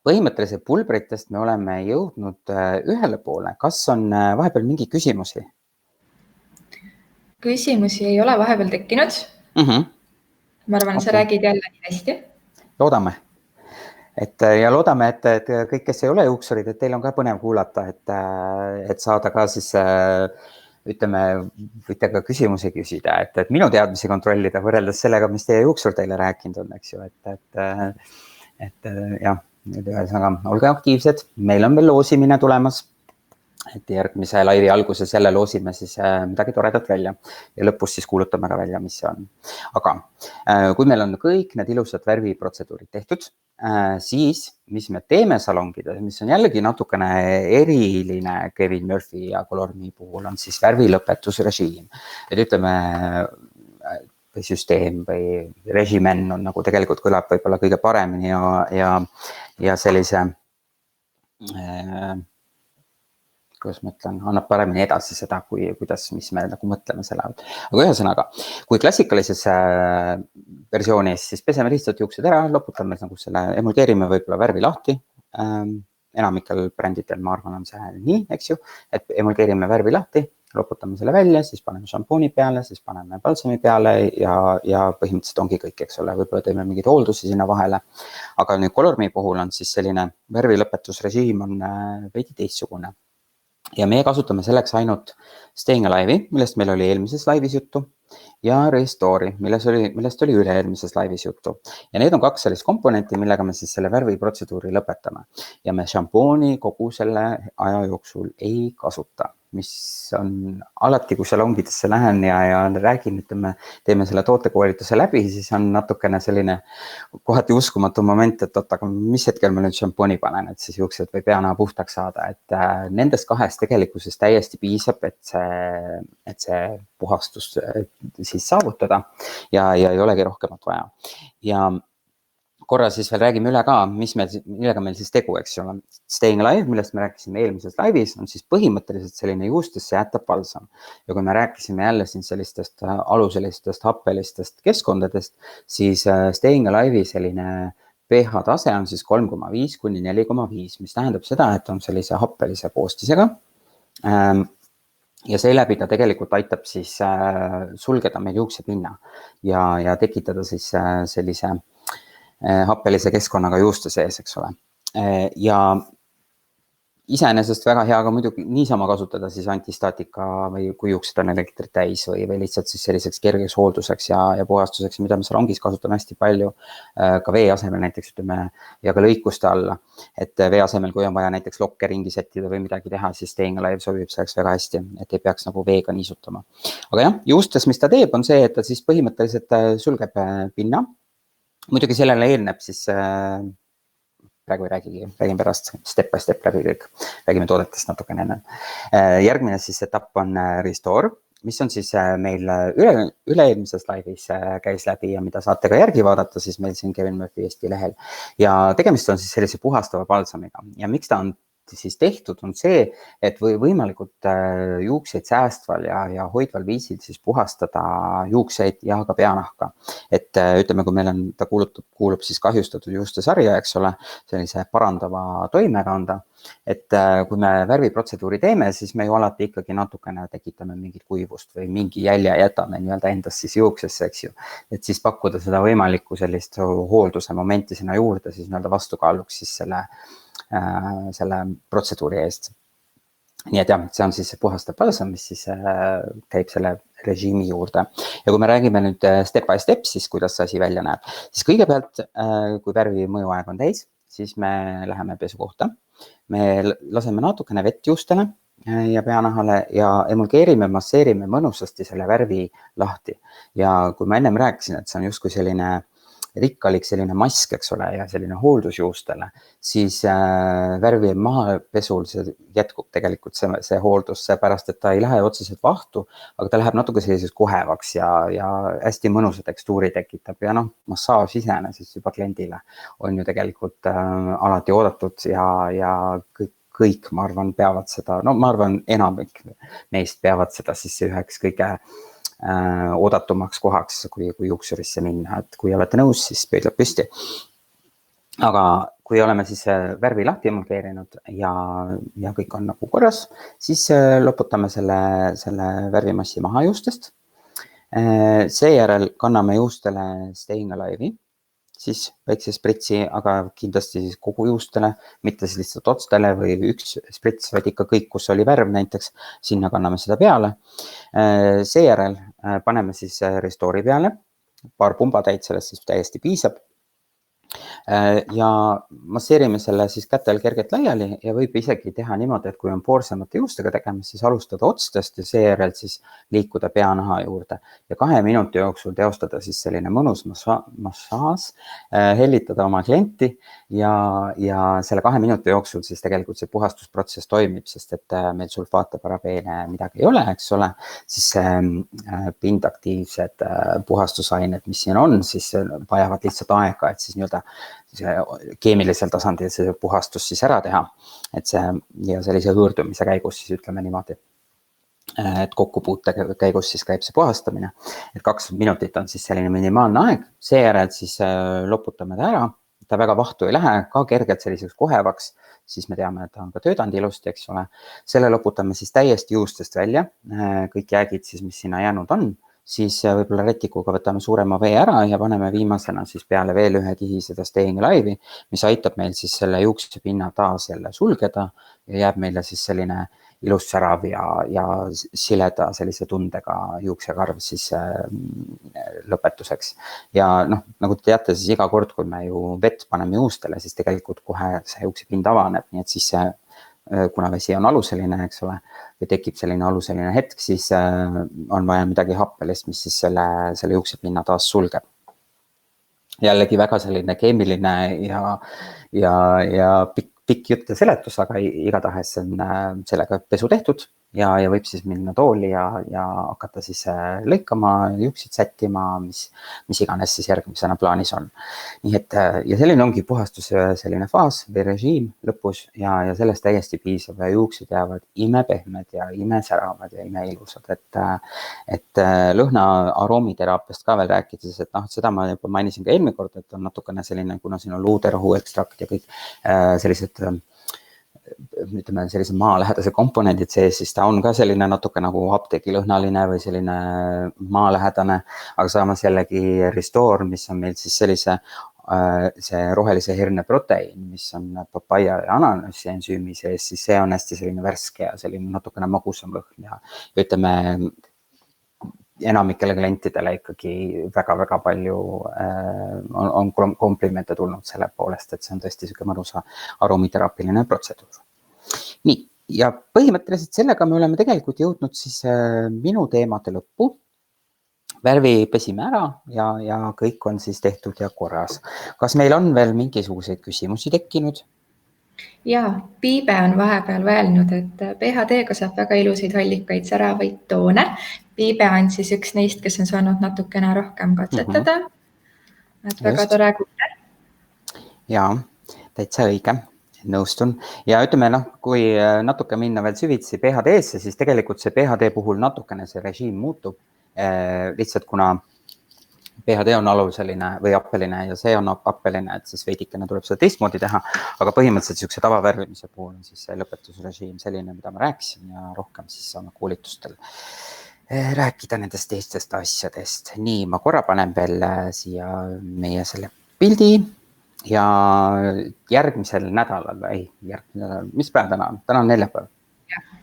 põhimõtteliselt pulbritest me oleme jõudnud ühele poole. Kas on vahepeal mingi küsimusi? Küsimusi ei ole vahepeal tekkinud. Ma arvan, sa räägid jälle nii hästi. Loodame. Ja loodame, et kõik, kes ei ole juuksurid, et teil on ka põnev kuulata, et saada ka siis ütleme, võite ka küsimusi küsida, et minu teadmisi kontrollida võrreldes sellega, mis teie juuksur teile rääkinud on, eks ju, et jah, ühesõnaga, olge aktiivsed, meil on veel loosimine tulemas. Et järgmise laivi alguses jälle loosime siis midagi toredat välja ja lõpus siis kuulutame ka välja, mis see on. Aga kui meil on kõik need ilusad värviprotseduurid tehtud, siis mis me teeme salongides, mis on jällegi natukene eriline Kevin Murphy ja Color.me puhul, on siis värvilõpetusrežiim. Et ütleme, või süsteem või režimen on nagu tegelikult kõlab võib-olla kõige paremini ja sellise kuidas ma ütlen, annab paremini edasi seda, mis me nagu mõtleme selle all. Aga ühesõnaga, kui klassikalises versioonis, siis peseme lihtsalt juuksed ära, loputame nagu selle, emulgeerime võib-olla värvi lahti. Enamikel brändidel, ma arvan, on see nii, eks ju, et emulgeerime värvi lahti, loputame selle välja, siis paneme šampooni peale, siis paneme balsami peale ja põhimõtteliselt ongi kõik, eks ole, võib-olla teeme mingeid hooldusi sinna vahele. Aga nüüd Color.me puhul on siis selline värvilõpetusrežiim on veidi teistsugune. Ja meie kasutame selleks ainult Staying Alive'i, millest meil oli eelmises laivis juttu, ja Restore'i, millest oli üle-eelmises laivis juttu. Ja need on kaks sellist komponenti, millega me siis selle värviprotseduuri lõpetame. Ja me šampooni kogu selle aja jooksul ei kasuta, mis on alati, kui salongidesse lähen ja räägin, teeme selle tootekoolituse läbi, siis on natukene selline kohati uskumatu moment, et aga mis hetkel ma nüüd šampooni panen, et siis juuksed või peanaha puhtaks saada, et nendest kahest tegelikkuses täiesti piisab, et see puhastus siis saavutada ja ei olegi rohkemat vaja. Ja korra siis veel räägime üle ka, millega meil siis tegu, eks ole. Staying Alive, millest me rääkisime eelmises laivis, on siis põhimõtteliselt selline juustesse jäetav balsam. Ja kui me rääkisime jälle siin sellistest aluselistest happelistest keskkondadest, siis Staying Alive'i selline pH tase on siis 3,5 kuni 4,5, mis tähendab seda, et on sellise happelise koostisega. Ja seeläbi ta tegelikult aitab siis sulgeda meil juuksepinna ja tekitada siis sellise happelise keskkonnaga juuste sees, eks ole. Ja iseenesest väga hea ka muidugi niisama kasutada siis antistaatika või kui juuksed on elektrit täis või lihtsalt siis selliseks kergeks hoolduseks ja puhastuseks, mida me salongis kasutame hästi palju ka vee asemel näiteks, ütleme, ja ka lõikuste alla. Et vee asemel, kui on vaja näiteks lokke ringi settida või midagi teha, siis Staying Alive sobib selleks väga hästi, et ei peaks nagu veega niisutama. Aga jah, juustes, mis ta teeb, on see, et ta siis põhimõtteliselt sulgeb pinna. Muidugi sellele eelneb siis, praegu ei räägigi, räägime pärast step by step läbi kõik, räägime toodetest natukene enne. Järgmine siis etapp on Restore, mis on siis meil üle-eelmises laivis käis läbi ja mida saate ka järgi vaadata siis meil siin Kevin Murphy Eesti lehel. Ja tegemist on siis sellise puhastava balsamiga ja miks ta on siis tehtud on see, et võimalikult juukseid säästval ja hoidval viisil siis puhastada juukseid ja ka peanahka. Et ütleme, kui meil on, ta kuulub siis kahjustatud juuste sarja, eks ole, sellise parandava toimega on ta. Et kui me värviprotseduuri teeme, siis me ju alati ikkagi natukene tekitame mingit kuivust või mingi jälje jätame nii-öelda endast siis juuksesse, eks ju. Et siis pakkuda seda võimalikku sellist hoolduse momenti sinna juurde, siis nii-öelda vastukaaluks siis selle protseduuri eest. Nii et jah, see on siis puhastav balsam, mis siis käib selle režiimi juurde. Ja kui me räägime nüüd step by step, siis kuidas see asi välja näeb. Siis kõigepealt, kui värvi mõjuaeg on täis, siis me läheme pesukohta. Me laseme natukene vett juustele ja peanahale ja emulgeerime, masseerime mõnusasti selle värvi lahti. Ja kui ma ennem rääkisin, et see on justkui selline rikkalik selline mask, eks ole, ja selline hooldusjuustele, siis värvi mahapesul see jätkub tegelikult see hooldus, seepärast, et ta ei lähe otseselt vahtu, aga ta läheb natuke selliseks kohevaks ja hästi mõnusa tekstuuri tekitab ja massaaž iseenesest juba kliendile on ju tegelikult alati oodatud ja kõik, ma arvan, peavad seda, ma arvan, enamik neist peavad seda siis üheks kõige oodatumaks kohaks, kui juuksurisse minna, et kui olete nõus, siis pöidlad püsti. Aga kui oleme siis värvi lahti emulgeerinud ja kõik on nagu korras, siis loputame selle värvimassi maha juustest. Seejärel kanname juustele Staying Alive'i, siis väikse spritsi, aga kindlasti siis kogu juustele, mitte siis lihtsalt otstele või üks sprits, vaid ikka kõik, kus oli värv näiteks, sinna kanname seda peale. Seejärel paneme siis Restore'i peale, paar pumbatäit sellest siis täiesti piisab. Ja masseerime selle siis kätel kergelt laiali ja võib isegi teha niimoodi, et kui on poorsemate juustega tegemist, siis alustada otstest ja seejärel siis liikuda peanaha juurde ja 2 minuti jooksul teostada siis selline mõnus massaaž, hellitada oma klienti ja selle 2 minuti jooksul siis tegelikult see puhastusprotsess toimib, sest et meil sulfaate, parabeene midagi ei ole, eks ole, siis pindaktiivsed puhastusained, mis siin on, siis vajavad lihtsalt aega, et siis nii-öelda keemilisel tasandil see puhastus siis ära teha, et see ja sellise hõõrdumise käigus siis ütleme niimoodi, et kokkupuute käigus siis käib see puhastamine, et 2 minutit on siis selline minimaalne aeg, seejärel siis loputame ta ära, ta väga vahtu ei lähe, ka kergelt selliseks kohevaks, siis me teame, et ta on ka töödanud ilusti, eks ole, selle loputame siis täiesti juustest välja, kõik jäägid siis, mis sinna jäänud on, siis võib-olla rätikuga võtame suurema vee ära ja paneme viimasena siis peale veel ühe kihi seda Staying Alive'i, mis aitab meil siis selle juuksepinna taas jälle sulgeda ja jääb meile siis selline ilus särav ja sileda sellise tundega juuksekarv siis lõpetuseks. Ja noh, nagu te teate, siis iga kord, kui me ju vett paneme juustele, siis tegelikult kohe see juuksepind avaneb, nii et siis kuna vesi on aluseline, eks ole, või tekib selline aluseline hetk, siis on vaja midagi happelist, mis siis selle juuksepinna taas sulgeb. Jällegi väga selline keemiline ja pikk jutt ja seletus, aga igatahes on sellega pesu tehtud ja võib siis minna tooli ja hakata siis lõikama, juuksid sättima, mis iganes siis järgmisena plaanis on. Nii et ja selline ongi puhastuse selline faas või režiim lõpus ja sellest täiesti piisab ja juuksed jäävad imepehmed ja imesäravad ja imeilusad, et lõhna aroomiterapiast ka veel rääkides, et noh, seda ma juba mainisin ka eelmine kord, et on natukene selline, kuna siin on luuderohu ekstrakt ja kõik sellised ütleme sellise maalähedase komponendid sees, siis ta on ka selline natuke nagu apteegilõhnaline või selline maalähedane, aga samas jällegi Restore, mis on meil siis sellise see rohelise herne proteiin, mis on papaia ja ananassi ensüümi sees, siis see on hästi selline värske ja selline natukene magusam lõhn ja ütleme enamikele klientidele ikkagi väga-väga palju on komplimente tulnud selle poolest, et see on tõesti selline mõnusa aroomiterapiline protseduur. Nii, ja põhimõtteliselt sellega me oleme tegelikult jõudnud siis minu teemade lõppu. Värvi pesime ära ja kõik on siis tehtud ja korras. Kas meil on veel mingisuguseid küsimusi tekkinud? Jaa, Piibe on vahepeal öelnud, et PHD-ga saab väga ilusaid hallikaid säravaid toone. Piibe on siis üks neist, kes on saanud natukene rohkem katsetada. Et väga tore kuulda. Jaa, täitsa õige, nõustun. Ja ütleme, kui natuke minna veel süvitsi PHD-sse, siis tegelikult see PHD puhul natukene see režiim muutub. Lihtsalt kuna PHD on aluseline või appeline ja see on appeline, et siis veidikene tuleb seda teistmoodi teha, aga põhimõtteliselt niisuguse tavavärvimise puhul on siis see lõpetusrežiim selline, mida ma rääkisin ja rohkem siis saame koolitustel rääkida nendest teistest asjadest. Nii, ma korra panen veel siia meie selle pildi ja järgmisel nädalal, mis päev täna on? Täna on neljapäev.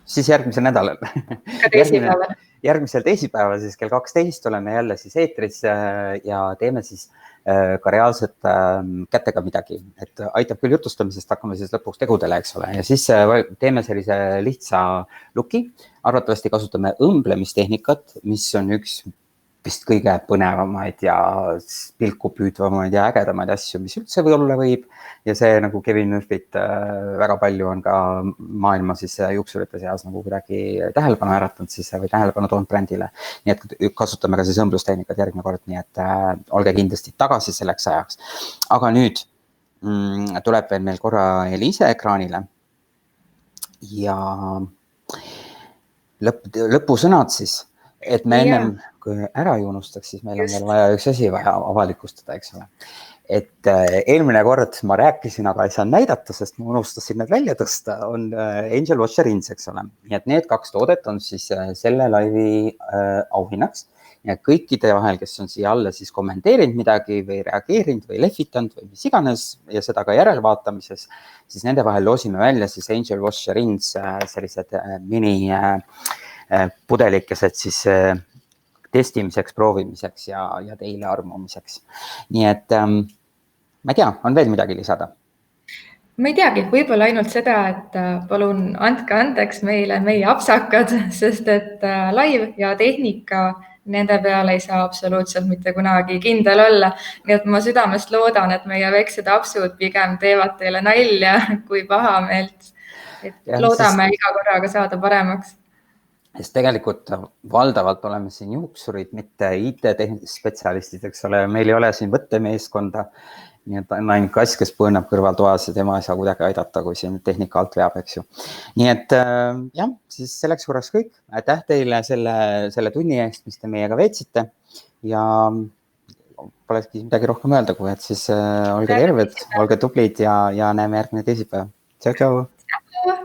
Siis järgmisel nädalal. Ka teisipäeval. Järgmisel teisipäeval siis kell 12 oleme jälle siis eetris ja teeme siis ka reaalselt kätega midagi, et aitab küll jutustamisest, hakkame siis lõpuks tegudele, eks ole, ja siis teeme sellise lihtsa looki, arvatavasti kasutame õmblemistehnikat, mis on üks vist kõige põnevamaid ja pilku püüdvamaid ja ägedamaid asju, mis üldse olla võib. Ja see nagu Kevin Murphy't väga palju on ka maailma siis juuksurite seas nagu kuidagi tähelepanu äratanud siis või tähelepanu toonud brändile. Nii et kasutame ka siis õmblustehnikat järgmine kord, nii et olge kindlasti tagasi selleks ajaks. Aga nüüd tuleb veel meil korra Eliise ekraanile ja lõpusõnad siis, et me ennem kui ära ei unustaks, siis meil on veel vaja üks asi vaja avalikustada, eks ole. Et eelmine kord ma rääkisin, aga ei saa näidata, sest ma unustasin need välja tõsta, on Angel Watcher Rins, eks ole. Nii et need 2 toodet on siis selle laivi auhinnaks kõikide vahel, kes on siia alla siis kommenteerinud midagi või reageerinud või lehvitanud või mis iganes ja seda ka järelvaatamises, siis nende vahel loosime välja siis Angel Wash ja Rins sellised mini pudelikesed siis testimiseks, proovimiseks ja teile armumiseks. Nii et ma ei tea, on veel midagi lisada? Ma ei teagi, võib-olla ainult seda, et palun andke andeks meile meie apsakad, sest et live ja tehnika, nende peale ei saa absoluutselt mitte kunagi kindel olla. Nii et ma südamest loodan, et meie väiksed apsud pigem teevad teile nalja kui pahameelt. Loodame iga korraga saada paremaks. Sest tegelikult valdavalt oleme siin juuksurid, mitte IT-spetsialistid, eks ole, meil ei ole siin võttemeeskonda. Nii et on ainult kass, kes põõnab kõrvaltoas ja tema ei saa kuidagi aidata, kui siin tehnika alt veab, eks ju. Nii et jah, siis selleks korraks kõik. Aitäh teile selle tunni eest, mis te meiega veetsite ja polekski midagi rohkem öelda, kui et siis olge terved, olge tublid ja näeme järgmine teisipäev. Tšau, tšau!